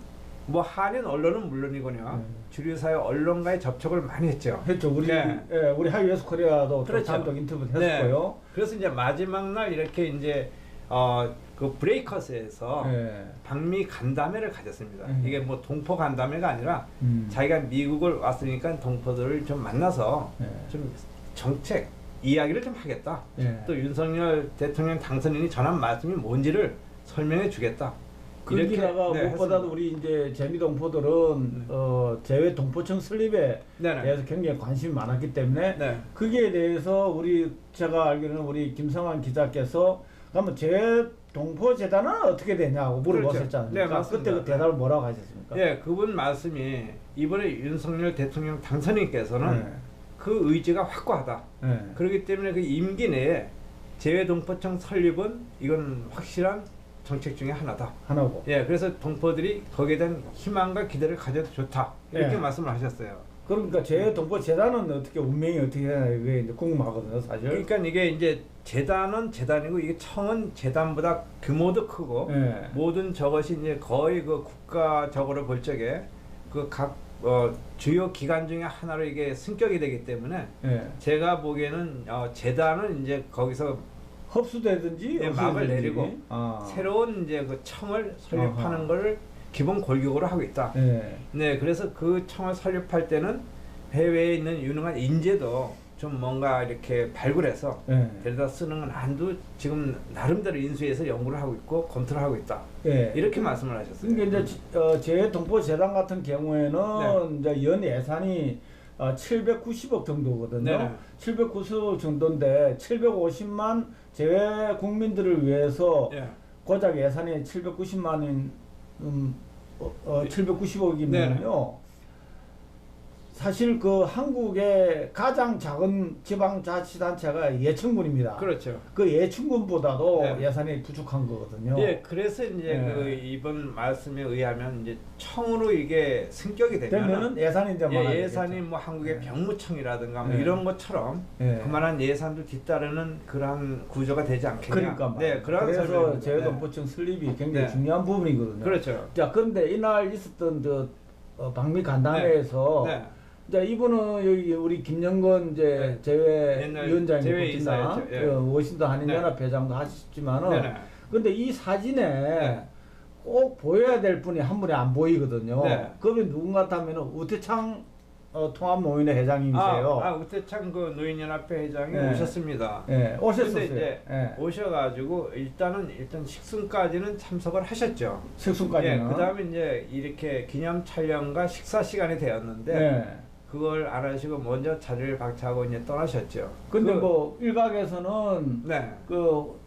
뭐 한인 언론은 물론이거든요. 주류 사회 언론과의 접촉을 많이 했죠. 했죠. 우리 네. 예, 우리 하이웨스 코리아도 그렇죠. 단독 인터뷰 네. 했었고요. 그래서 이제 마지막 날 이렇게 이제 그 브레이커스에서 예. 방미 간담회를 가졌습니다. 음. 이게 뭐 동포 간담회가 아니라 자기가 미국을 왔으니까 동포들을 좀 만나서 예. 좀 정책 이야기를 좀 하겠다. 예. 또 윤석열 대통령 당선인이 전한 말씀이 뭔지를 설명해 주겠다. 거기다가 네, 무엇보다도 했습니다. 우리 이제 재미동포들은 재외 동포청 설립에 네네. 대해서 굉장히 관심이 많았기 때문에 네. 거기에 대해서 제가 알기로는 우리 김성환 기자께서 그러면 재외 동포 재단은 어떻게 되냐고 물어보셨지 그렇죠. 않습니까? 네, 맞습니다. 그때 그 대답을 뭐라고 하셨습니까? 예, 그분 말씀이 이번에 윤석열 대통령 당선인께서는 네. 그 의지가 확고하다. 네. 그렇기 때문에 그 임기 내에 재외동포청 설립은 이건 확실한 정책 중에 하나다. 하나고. 예, 그래서 동포들이 거기에 대한 희망과 기대를 가져도 좋다. 이렇게 네. 말씀을 하셨어요. 그러니까 재외 동포 재단은 어떻게 운명이 어떻게 되나 이게 이제 궁금하거든요, 사실. 그러니까 이게 이제 재단은 재단이고 이게 청은 재단보다 규모도 크고 네. 모든 저것이 이제 거의 그 국가적으로 볼 적에 그 각 주요 기관 중에 하나로 이게 승격이 되기 때문에 네. 제가 보기에는 재단은 이제 거기서 흡수되든지 예, 막을 없어지든지. 내리고 아. 새로운 이제 그 청을 설립하는 아하. 거를 기본 골격으로 하고 있다. 네. 네, 그래서 그 청을 설립할 때는 해외에 있는 유능한 인재도 좀 뭔가 이렇게 발굴해서 네. 데려다 쓰는 건 한도 지금 나름대로 인수해서 연구를 하고 있고 검토를 하고 있다. 네. 이렇게 말씀을 하셨어요. 그러니까 이제 재외동포재단 같은 경우에는 이제 연 예산이 790억 정도거든요. 네네. 790억 정도인데 750만 재외 국민들을 위해서 예. 고작 예산이 790만인 790억이면요. 사실 그 한국의 가장 작은 지방자치단체가 예천군입니다. 그렇죠. 그 예천군보다도 네. 예산이 부족한 거거든요. 예, 그래서 이제 네. 그 이번 말씀에 의하면 이제 청으로 이게 승격이 되면은 예산이 이제 많아지겠죠. 예산이 뭐 한국의 네. 병무청이라든가 뭐 네. 이런 것처럼 네. 그만한 예산도 뒤따르는 그러한 구조가 되지 않겠냐. 그러니까 네, 그런 그래서 설명입니다. 재외동포청 설립이 굉장히 네. 중요한 부분이거든요. 그렇죠. 자, 그런데 이날 있었던 방미 간담회에서 네. 자, 이분은 여기 우리 김영건 이제 네. 재외 옛날 위원장이 재외이사였죠. 있나 예. 워싱턴 한인연합 네. 회장도 하셨지만은 네네. 근데 이 사진에 네. 꼭 보여야 될 분이 한 분이 안 보이거든요. 네. 그분이 누군가 하면은 우태창 통합노인회 회장님이세요. 우태창 그 노인연합회 회장이 네. 오셨습니다. 예, 오셨었어요. 근데 이제 예. 오셔가지고 일단 식순까지는 참석을 하셨죠. seksun까지는. 예, 그다음에 이제 이렇게 기념 촬영과 식사 시간이 되었는데 네. 그걸 안 하시고 먼저 자리를 박차하고 이제 떠나셨죠. 근데 그- 뭐 일각에서는 네. 그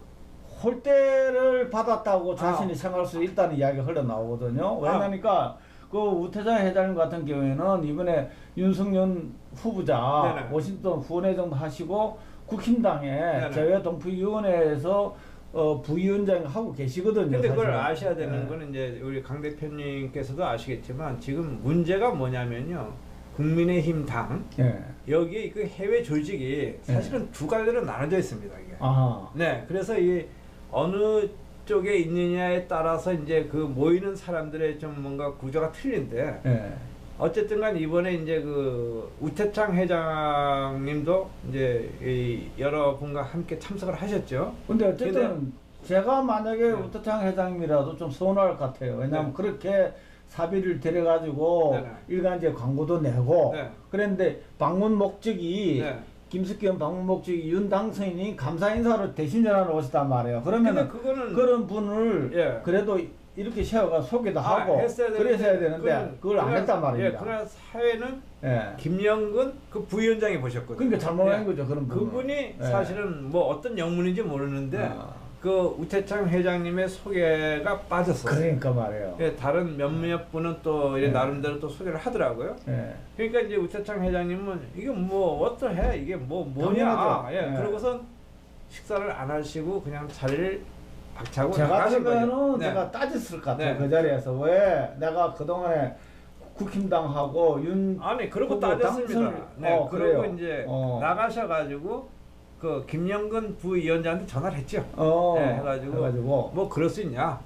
홀대를 받았다고 자신이 생각할 수 있다는 이야기가 흘러나오거든요. 왜냐니까 그 우태장 회장님 같은 경우에는 이번에 윤석열 후보자 네네. 워싱턴 후원회장도 하시고 국힘당의 네네. 재외동포위원회에서 부위원장 하고 계시거든요. 근데 그걸 사실은. 아셔야 되는 네. 거는 이제 우리 강 대표님께서도 아시겠지만 지금 문제가 뭐냐면요. 국민의힘 당 예. 여기에 그 해외 조직이 사실은 두 갈래로 나눠져 있습니다. 이게. 아하. 네, 그래서 이 어느 쪽에 있느냐에 따라서 이제 그 모이는 사람들의 좀 뭔가 구조가 틀린데 예. 어쨌든간 이번에 이제 그 우태창 회장님도 이제 이 여러분과 함께 참석을 하셨죠. 근데 어쨌든 제가 만약에 네. 우태창 회장님이라도 좀 서운할 것 같아요. 왜냐하면 네. 그렇게 사비를 들여가지고 네네. 일간지에 광고도 내고 네. 그런데 방문 목적이 네. 김숙현 방문 목적이 윤 당선인이 감사 인사로 대신 전화를 오셨단 말이에요. 근데 그러면 그거는 그런 분을 예. 그래도 이렇게 세워가 소개도 하고 했어야 되는데 그래서 해야 되는데 그걸 안 했단 말입니다. 예, 그러나 사회는 예. 김영근 그 부위원장이 보셨거든요. 그러니까 잘못한 예. 거죠. 그런 분은. 그분이 예. 사실은 뭐 어떤 영문인지 모르는데 아. 그 우태창 회장님의 소개가 빠졌어요. 그러니까 말이에요. 예, 다른 몇몇 분은 또 이래 예. 나름대로 또 소개를 하더라고요. 예. 그러니까 이제 우태창 회장님은 이게 뭐 어떠해 이게 뭐냐 당연하죠. 예, 예. 그러고선 식사를 안 하시고 그냥 자리를 박차고 제가 나가신 같으면은 거죠. 네. 제가 따졌을 것 같아요. 네. 그 자리에서 왜 내가 그동안에 국힘당하고 윤 아니 그러고 후보 따졌습니다. 당선을- 네, 그러고 그래요. 이제 어. 나가셔가지고 그 김영근 부위원장한테 전화를 했죠. 어, 네, 해가지고 뭐 그럴 수 있냐?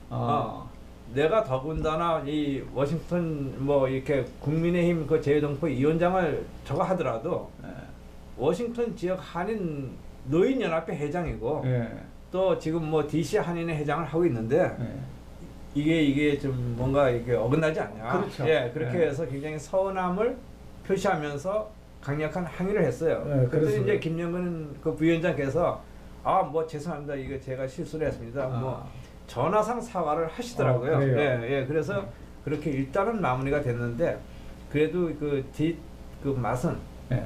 내가 더군다나 이 워싱턴 뭐 이렇게 국민의힘 그 재외동포 위원장을 저거 하더라도 예. 워싱턴 지역 한인 노인연합회 회장이고 예. 또 지금 뭐 DC 한인회 회장을 하고 있는데 예. 이게 좀 뭔가 이게 어긋나지 않냐? 그렇죠. 예, 그렇게 예. 해서 굉장히 서운함을 표시하면서 강력한 항의를 했어요. 예, 그때 그렇습니다. 이제 김영근 그 부위원장께서 뭐 죄송합니다. 이거 제가 실수를 했습니다. 뭐 전화상 사과를 하시더라고요. 그래요? 예, 그래서 그렇게 일단은 마무리가 됐는데 그래도 그 맛은 예.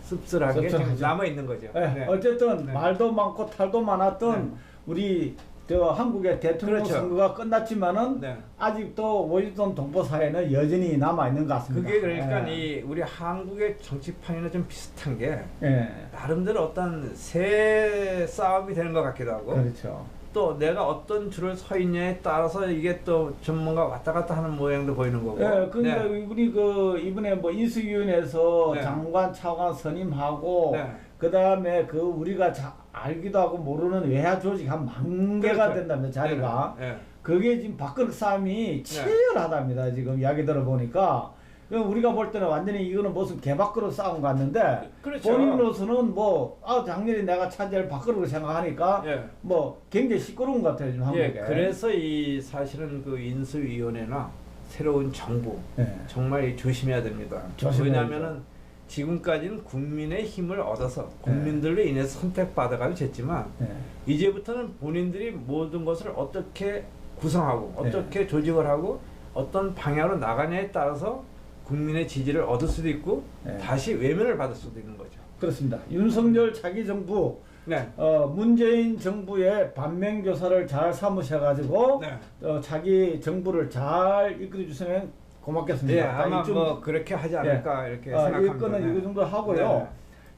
씁쓸한 게 씁쓸하죠. 좀 남아 있는 거죠. 예. 네. 어쨌든 네. 말도 많고 탈도 많았던 네. 우리 저 한국의 대통령 그렇죠. 선거가 끝났지만은 네. 아직도 워싱턴 동포 사회는 여전히 남아 있는 것 같습니다. 그게 그러니까 예. 이 우리 한국의 정치판이나 좀 비슷한 게 예. 나름대로 어떤 새 싸움이 되는 것 같기도 하고 그렇죠. 또 내가 어떤 줄을 서 있냐에 따라서 이게 또 전문가 왔다 갔다 하는 모양도 보이는 거고. 예, 그러니까 네. 우리 그 이번에 뭐 인수위원회에서 네. 장관, 차관 선임하고 네. 그 다음에 그 우리가 알기도 하고 모르는 외화 조직 한 10,000개가 그렇죠. 된다면 자리가 네. 네. 그게 지금 밥그릇 싸움이 치열하답니다. 지금 이야기 들어보니까 우리가 볼 때는 완전히 이거는 무슨 개밥그릇 싸움 같는데 그렇죠. 본인으로서는 뭐 작년에 내가 차지할 밥그릇을 생각하니까 예. 뭐 굉장히 시끄러운 것 같아요 지금 한국에. 예, 그래서 이 사실은 그 인수위원회나 새로운 정부 예. 정말 조심해야 됩니다. 조심해야죠. 왜냐하면은 지금까지는 국민의 힘을 얻어서 국민들로 인해서 선택받아가지고 됐지만 예. 이제부터는 본인들이 모든 것을 어떻게 구성하고 어떻게 조직을 하고 어떤 방향으로 나가냐에 따라서 국민의 지지를 얻을 수도 있고 네. 다시 외면을 받을 수도 있는 거죠. 그렇습니다. 윤석열 차기 정부 네. 문재인 정부의 반면 교사를 잘 삼으셔가지고 네. 자기 정부를 잘 이끌어 주시면 고맙겠습니다. 네, 아마 이쯤, 뭐 그렇게 하지 않을까 이렇게 생각합니다. 일거는 이거 정도 하고요. 네.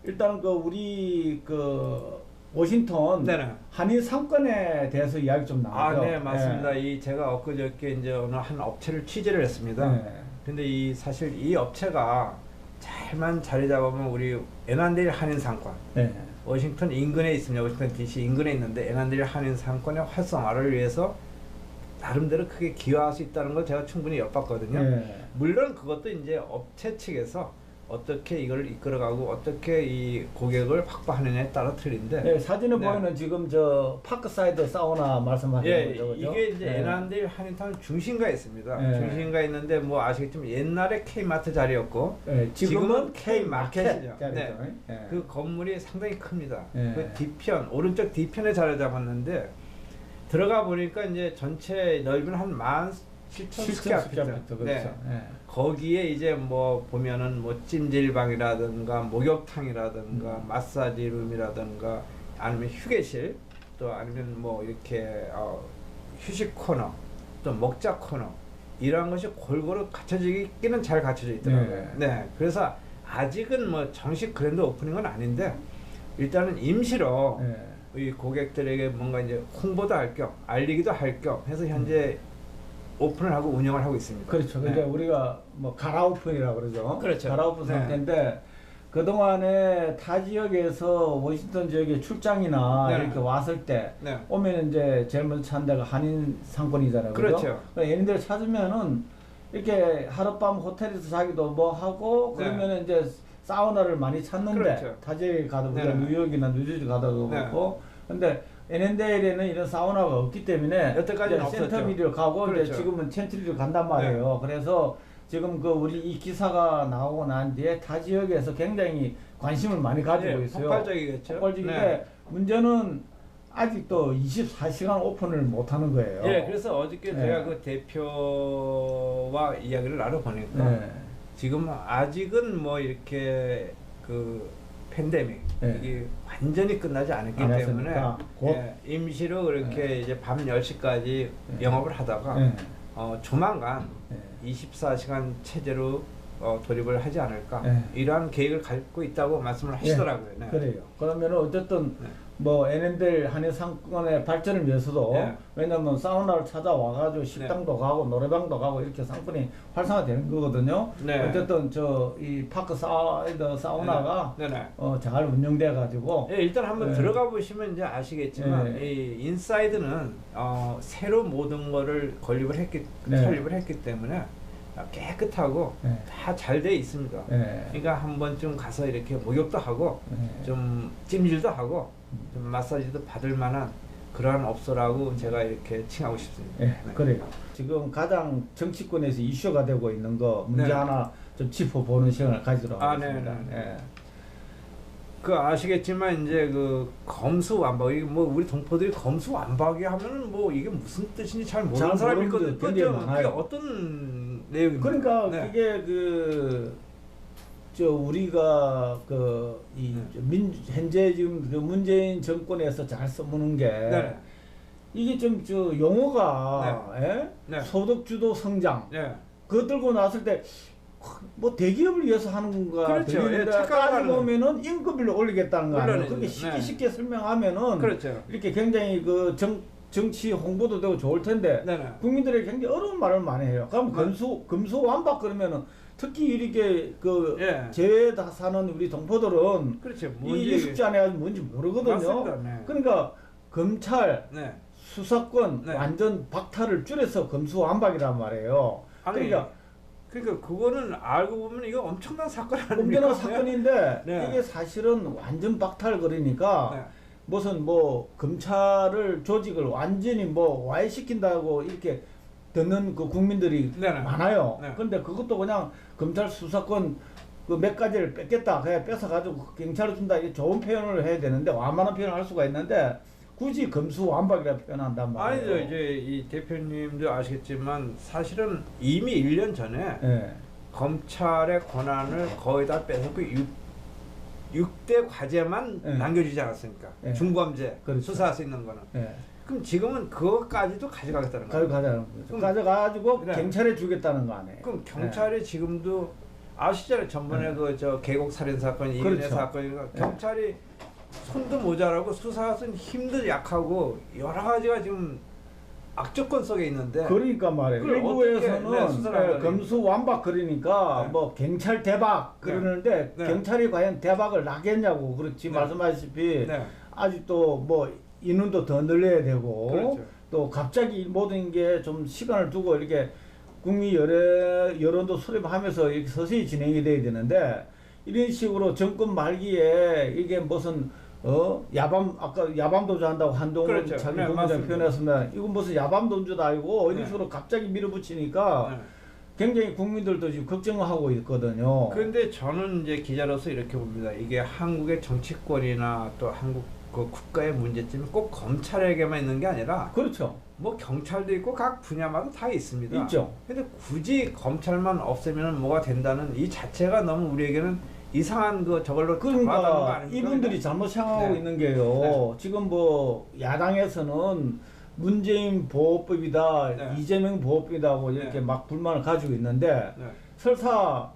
일단 그 우리 그 워싱턴 네네. 한인 상권에 대해서 이야기 좀 나누죠. 네, 맞습니다. 이 제가 엊그저께 이제 어느 한 업체를 취재를 했습니다. 네. 근데 이 사실 이 업체가 잘만 자리 잡으면 우리 에난데일 한인 상권 네. 워싱턴 인근에 있습니다. 워싱턴 DC 인근에 있는데 에난데일 한인 상권의 활성화를 위해서 나름대로 크게 기여할 수 있다는 걸 제가 충분히 엿봤거든요. 네. 물론 그것도 이제 업체 측에서 어떻게 이걸 이끌어가고 어떻게 이 고객을 확보하느냐에 따라 틀린데 네, 사진에 네. 보이는 지금 저 파크사이드 사우나 말씀하시는 예, 거죠, 그죠? 이게 이제 네. 에난데일 한인타운 중심가에 있습니다. 네. 중심가에 있는데 뭐 아시겠지만 옛날에 K마트 자리였고 네, 지금은 K마켓이죠. 자리죠. 네. 네. 그 건물이 상당히 큽니다. 네. 그 뒤편 오른쪽 뒤편에 자리 잡았는데 들어가 보니까 이제 전체 넓이는 한 17,000 스퀘어피트. 그렇죠. 네. 네. 거기에 이제 뭐 보면은 뭐 찜질방이라든가 목욕탕이라든가 마사지룸이라든가 아니면 휴게실 또 아니면 뭐 이렇게 휴식 코너 또 먹자 코너 이러한 것이 골고루 갖춰지기는 잘 갖춰져 있더라고요. 네. 네. 그래서 아직은 뭐 정식 그랜드 오프닝은 아닌데 일단은 임시로 예. 이 고객들에게 뭔가 이제 홍보도 할 겸 알리기도 할 겸 해서 현재 오픈을 하고 운영을 하고 있습니다. 그렇죠. 네. 그러니까 우리가 뭐 가라오픈이라고 그러죠. 그렇죠. 가라오픈 네. 상태인데 그동안에 타 지역에서 워싱턴 지역에 출장이나 네. 이렇게 왔을 때 네. 오면 이제 제일 먼저 찾는 데가 한인 상권이잖아요. 그렇죠. 얘네들 찾으면은 이렇게 하룻밤 호텔에서 자기도 뭐 하고 네. 그러면 이제 사우나를 많이 찾는데 그렇죠. 타 지역에 가도 우리가 네. 뉴욕이나 뉴저지 가도 네. 그렇고 근데 에넨데일에는 이런 사우나가 없기 때문에 여태까지는 이제 없었죠. 센터빌리로 가고 그렇죠. 이제 지금은 첸트리로 간단 말이에요. 그래서 지금 그 우리 이 기사가 나오고 난 뒤에 타 지역에서 굉장히 관심을 많이 가지고 네, 있어요. 폭발적이겠죠. 폭발적인데 네. 문제는 아직도 24시간 오픈을 못 하는 거예요. 예, 그래서 어저께 네. 제가 그 대표와 이야기를 나눠보니까 네. 지금 아직은 뭐 이렇게 그 팬데믹 네. 이게 완전히 끝나지 않았기 안 때문에 했으니까 곧. 예, 임시로 그렇게 이제 밤 10시까지 네. 영업을 하다가 네. 조만간 네. 24시간 체제로 돌입을 하지 않을까 네. 이러한 계획을 갖고 있다고 말씀을 하시더라고요. 네. 그래요. 그러면 어쨌든 네. 뭐 에넨델 한인 상권의 발전을 위해서도 네. 왜냐면 사우나를 찾아와가지고 식당도 가고 노래방도 가고 이렇게 상권이 활성화되는 거거든요. 네. 어쨌든 저 이 파크 사이드 사우나가 네. 네. 잘 운영돼 가지고 예, 일단 한번 네. 들어가 보시면 이제 아시겠지만 네. 이 인사이드는 새로 모든 거를 네. 설립을 했기 때문에 깨끗하고 네. 다 잘 돼 있습니다. 네. 그러니까 한 번쯤 가서 이렇게 목욕도 하고 네. 좀 찜질도 하고 좀 마사지도 받을 만한 그러한 업소라고 제가 이렇게 칭하고 싶습니다. 예, 네. 그래요. 지금 가장 정치권에서 이슈가 되고 있는 거 문제 네. 하나 좀 짚어보는 시간을 가지도록 아, 하겠습니다. 네, 네, 네. 예. 그 아시겠지만 이제 그 검수완박 이게 뭐 우리 동포들이 검수완박이 하면은 뭐 이게 무슨 뜻인지 잘 모르는 잘 사람이 모르는 있거든요. 분들 굉장히 그게 많아요. 어떤 내용입니까? 그러니까 네. 그게 저 우리가 현재 지금 그 문재인 정권에서 잘 써먹는 게 네. 이게 좀 저 용어가 예? 네. 소득 주도 성장 네. 그거 들고 나왔을 때 뭐 대기업을 위해서 하는 건가 그렇죠. 들리는데 예, 착각을 따지고 하는 보면은 임금비를 올리겠다는 거 아니에요. 물론이죠. 그렇게 쉽게 네. 쉽게 설명하면은 그렇죠. 이렇게 굉장히 그 정치 홍보도 되고 좋을 텐데 네네. 국민들에게 굉장히 어려운 말을 많이 해요. 그럼 금수완박 그러면은 특히 이렇게 그 예. 제외 다 사는 우리 동포들은 그렇죠. 이 익숙지 않아 가지고 뭔지 모르거든요. 맞습니다. 네. 그러니까 검찰 네. 수사권 네. 완전 박탈을 줄여서 금수완박이란 말이에요. 아니, 그러니까 그거는 알고 보면 이거 엄청난 사건 아닙니까? 엄청난 사건인데 네. 이게 사실은 완전 박탈 거리니까 네. 무슨 뭐 검찰을 조직을 완전히 뭐 와해시킨다고 이렇게 듣는 그 국민들이 네네. 많아요. 네. 그런데 그것도 그냥 검찰 수사권 그 몇 가지를 뺏겠다 그냥 뺏어가지고 경찰을 준다 이게 좋은 표현을 해야 되는데 완만한 표현을 할 수가 있는데 굳이 검수완박이라 표현한단 말이에요. 아니죠. 이제 이 대표님도 아시겠지만 사실은 이미 1년 전에 예. 검찰의 권한을 거의 다 뺏었고 6대 과제만 네. 남겨주지 않았습니까? 네. 중범죄 그렇죠. 수사할 수 있는 거는. 예. 그럼 지금은 그것까지도 가져가겠다는 거예요. 가져가자는 거죠. 그럼- 가져가지고 네. 경찰에 주겠다는 거 아니에요. 그럼 경찰이 지금도 아시잖아요. 전번에 네. 그 저 계곡 살인 사건, 이은혜 그렇죠. 사건이가 네. 경찰이 손도 모자라고 수사하는 힘도 약하고 여러 가지가 지금 악조건 속에 있는데. 그러니까 말이에요. 그걸 일부에서는 어떻게, 네, 수사를 하려고 검수완박 그러니까 네. 뭐 경찰 대박 네. 그러는데 네. 경찰이 과연 대박을 나겠냐고 그렇지 네. 말씀하셨다시피 네. 아직도 뭐 인원도 더 늘려야 되고 그렇죠. 또 갑자기 모든 게 좀 시간을 두고 이렇게 국민 여론도 수립하면서 이렇게 서서히 진행이 돼야 되는데 이런 식으로 정권 말기에 이게 무슨 아까 야밤도주 한다고 한동훈 그렇죠. 자기 네, 본부장 맞습니다. 표현했습니다. 이건 무슨 야밤도주도 아니고 이런 네. 식으로 갑자기 밀어붙이니까 네. 굉장히 국민들도 지금 걱정하고 있거든요. 그런데 저는 이제 기자로서 이렇게 봅니다. 이게 한국의 정치권이나 또 한국 그 국가의 문제점이 꼭 검찰에게만 있는 게 아니라 그렇죠. 뭐 경찰도 있고 각 분야마다 다 있습니다. 있죠. 근데 굳이 검찰만 없애면 뭐가 된다는 이 자체가 너무 우리에게는 이상한 거 저걸로 다가가는 거 그러니까 아닙니까? 이분들이 잘못 생각하고 네. 있는 게요. 네. 지금 뭐 야당에서는 문재인 보호법이다, 네. 이재명 보호법이다고 이렇게 네. 막 불만을 가지고 있는데 네. 설사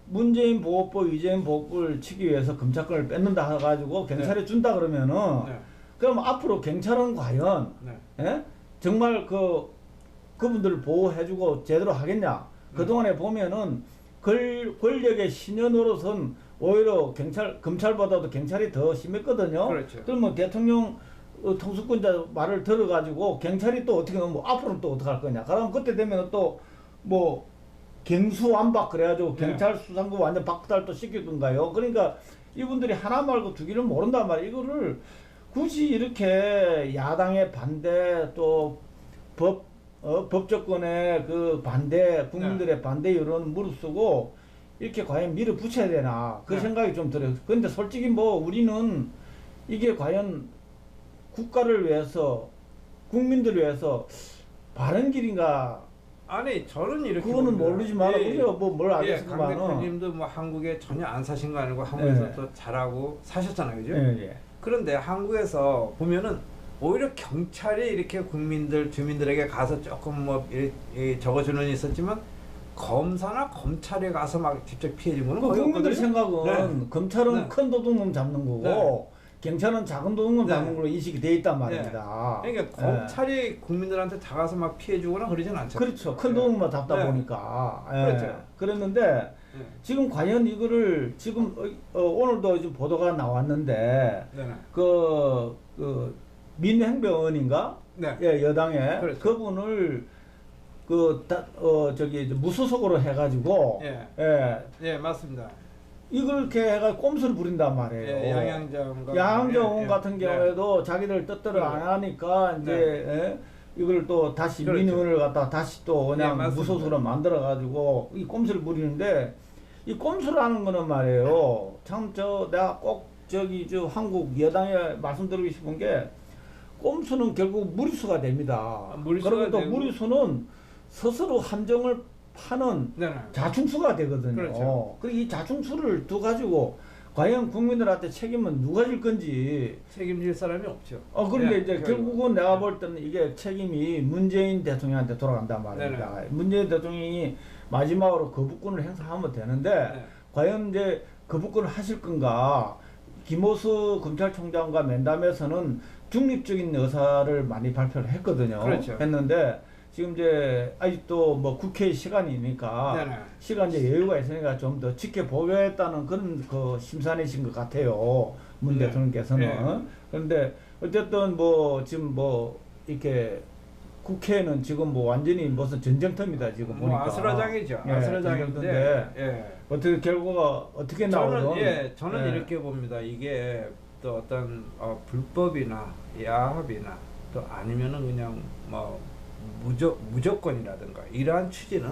문재인 보호법, 이재명 보호법을 치기 위해서 검찰권을 뺏는다 해가지고 경찰에 준다 그러면은 네. 그럼 앞으로 경찰은 과연 네. 예? 정말 그분들을 보호해주고 제대로 하겠냐? 그동안에 보면은 권력의 신현으로선 오히려 검찰보다도 경찰이 더 심했거든요. 그렇죠. 그러면 대통령 통수권자 말을 들어가지고 경찰이 또 어떻게 하면 뭐 앞으로는 또 어떻게 할 거냐? 그럼 그때 되면 또 뭐 경수완박 그래가지고 네. 경찰 수상부 완전 박탈도 시키던가요. 그러니까 이분들이 하나 말고 두 개를 모른단 말이에요. 이거를 굳이 이렇게 야당의 반대 또 법조권의 그 반대, 국민들의 반대 여론 무릅쓰고 이렇게 과연 밀어붙여야 되나 그 네. 생각이 좀 들어요. 근데 솔직히 뭐 우리는 이게 과연 국가를 위해서 국민들을 위해서 바른 길인가 아니 저는 이렇게 그거는 봅니다. 모르지만 예, 우리가 뭐 뭘 강 알겠지만은 대표님도 뭐 한국에 전혀 안 사신 거 아니고 한국에서 예. 또 잘하고 사셨잖아요, 그죠? 예. 그런데 한국에서 보면은 오히려 경찰이 이렇게 국민들, 주민들에게 가서 조금 뭐 적어주는 일이 있었지만 검사나 검찰에 가서 막 직접 피해준 거는 그 거의 국민들 없거든요. 생각은 검찰은 네. 큰 도둑놈 잡는 거고 네. 경찰은 작은 도둑놈 네. 잡는 걸로 인식이 돼 있단 말입니다. 그러니까 검찰이 국민들한테 다가서 막 피해주거나 그러진 않잖아요. 그렇죠. 큰 도둑만 잡다 네. 보니까. 예. 그렇죠. 그랬는데 네. 지금 과연 이거를 지금 오늘도 지금 보도가 나왔는데 네. 그 민행병원인가? 네. 예, 여당에 그렇죠. 그분을 저기 무소속으로 해가지고 예. 예, 예, 맞습니다. 이걸 이렇게 해가 꼼수를 부린단 말이에요. 예, 양양정 양양정 예, 같은 예. 경우에도 자기들 뜻대로 그래요. 안 하니까 이제 예, 이걸 또 다시 그렇죠. 민의원을 갖다 다시 또 그냥 예, 맞습니다. 무소속으로 만들어 가지고 이 꼼수를 부리는데 이 꼼수라는 거는 말이에요. 참 내가 꼭 저기 한국 여당에 말씀드리고 싶은 게 꼼수는 결국 무리수가 됩니다. 무리수가 그리고 또 되고. 무리수는 스스로 함정을 파는 네. 자충수가 되거든요. 그렇죠. 그리고 이 자충수를 두 가지고 과연 국민들한테 책임은 누가 질 건지. 책임질 사람이 없죠. 그런데 예, 이제 결국. 결국은 내가 볼 때는 이게 책임이 문재인 대통령한테 돌아간단 말입니다. 네네. 문재인 대통령이 마지막으로 거부권을 행사하면 되는데 네. 과연 이제 거부권을 하실 건가? 김호수 검찰총장과 면담에서는 중립적인 의사를 많이 발표를 했거든요. 그렇죠. 했는데 지금 이제 아직도 뭐 국회 시간이니까 네네. 시간 이제 여유가 있으니까 좀 더 지켜보겠다는 그런 그 심산이신 것 같아요. 문 네. 대통령께서는. 네. 그런데 어쨌든 뭐 지금 뭐 이렇게 국회는 지금 뭐 완전히 무슨 전쟁터입니다. 지금 뭐 보니까. 아수라장이죠. 예, 아수라장인데. 전쟁터인데 예. 어떻게 결과가 어떻게 나오든 저는 예. 이렇게 봅니다. 이게 또 어떤 불법이나 야합이나 또 아니면은 그냥 뭐 무조건이라든가 이러한 취지는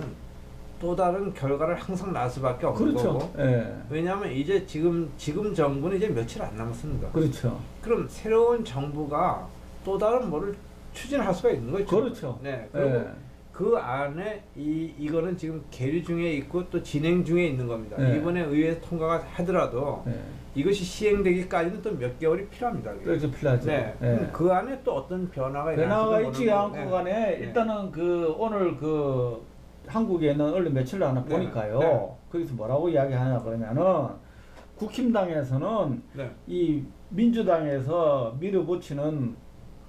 또 다른 결과를 항상 낳을 수밖에 없는 그렇죠. 거고. 예. 왜냐하면 이제 지금 정부는 이제 며칠 안 남았습니다. 그렇죠. 그럼 새로운 정부가 또 다른 뭐를 추진할 수가 있는 거죠. 그렇죠. 네. 그리고 예. 그 안에 이거는 지금 계류 중에 있고 또 진행 중에 있는 겁니다. 네. 이번에 의회에서 통과가 하더라도 예. 이것이 시행되기까지는 또 몇 개월이 필요합니다. 그게. 그렇죠. 필요하죠. 네. 예. 그럼 그 안에 또 어떤 변화가 변화가 일어날지도 있지 모르는 않고 거고. 간에 네. 일단은 그 오늘 그 한국에 있는 언론 매체를 하나 네. 보니까요. 네. 거기서 뭐라고 이야기하냐 그러면은 국힘당에서는 네. 이 민주당에서 밀어붙이는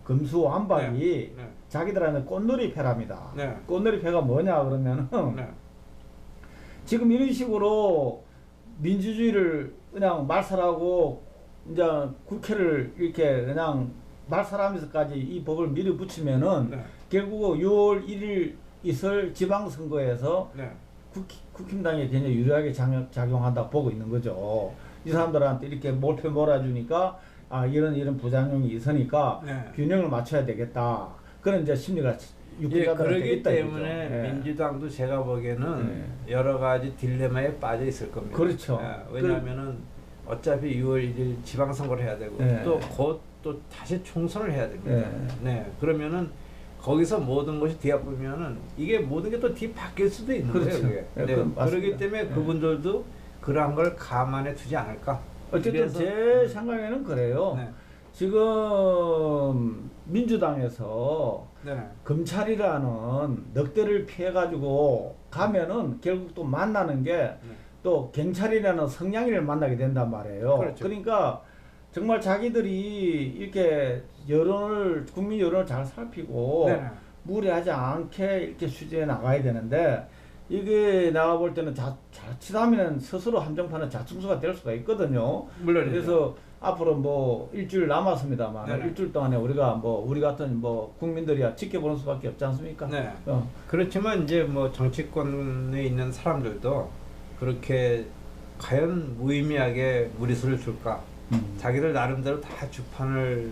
금수완박이 네. 자기들한테 꽃놀이패랍니다. 네. 꽃놀이패가 뭐냐 그러면은 네. 지금 이런 식으로 민주주의를 그냥 말살하고 이제 국회를 이렇게 그냥 말살하면서까지 이 법을 밀어붙이면은 네. 결국 6월 1일 있을 지방선거에서 네. 국힘당이 굉장히 유리하게 작용한다고 보고 있는 거죠. 이 사람들한테 이렇게 몰표 몰아주니까 이런 부작용이 있으니까 네. 균형을 맞춰야 되겠다. 그런 이제 심리가 예, 유권자들한테 그러기 있다 때문에 이거죠. 예. 민주당도 제가 보기에는 네. 여러 가지 딜레마에 빠져 있을 겁니다. 그렇죠. 왜냐하면은 어차피 6월 1일 지방선거를 해야 되고 네. 또 곧 또 다시 총선을 해야 됩니다. 네. 그러면은 거기서 모든 것이 뒤바꾸면은 이게 모든 게 또 뒤바뀔 수도 있는 그렇죠. 거예요. 그게. 네, 네. 그건 맞습니다. 그렇기 때문에 네. 그분들도 그러한 걸 감안해 두지 않을까. 어쨌든 그래서- 제 생각에는 그래요. 네. 지금 민주당에서 네. 검찰이라는 늑대를 피해가지고 가면은 결국 또 만나는 게 또 경찰이라는 성냥이를 만나게 된단 말이에요. 그렇죠. 그러니까 정말 자기들이 이렇게 국민 여론을 잘 살피고 네. 무리하지 않게 이렇게 수제해 나가야 되는데 이게 내가 볼 때는 자칫하면 스스로 함정파는 자충수가 될 수가 있거든요. 물론이죠. 그래서 앞으로 뭐 일주일 남았습니다만 네네. 일주일 동안에 우리가 뭐 우리 같은 뭐 국민들이야 지켜보는 수밖에 없지 않습니까? 네. 어. 그렇지만 이제 뭐 정치권에 있는 사람들도 그렇게 과연 무의미하게 무리수를 줄까? 자기들 나름대로 다 주판을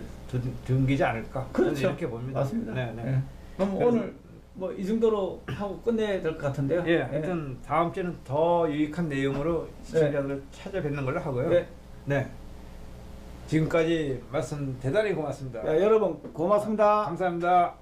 둥기지 않을까? 저는 그렇죠. 이렇게 봅니다. 맞습니다. 네, 네. 예. 그럼 그래서- 오늘 뭐 이 정도로 하고 끝내야 될 것 같은데요. 예, 하여튼 다음 주에는 더 유익한 내용으로 시청자들을 찾아뵙는 걸로 하고요. 예. 네. 지금까지 말씀 대단히 고맙습니다. 야, 여러분 고맙습니다. 감사합니다.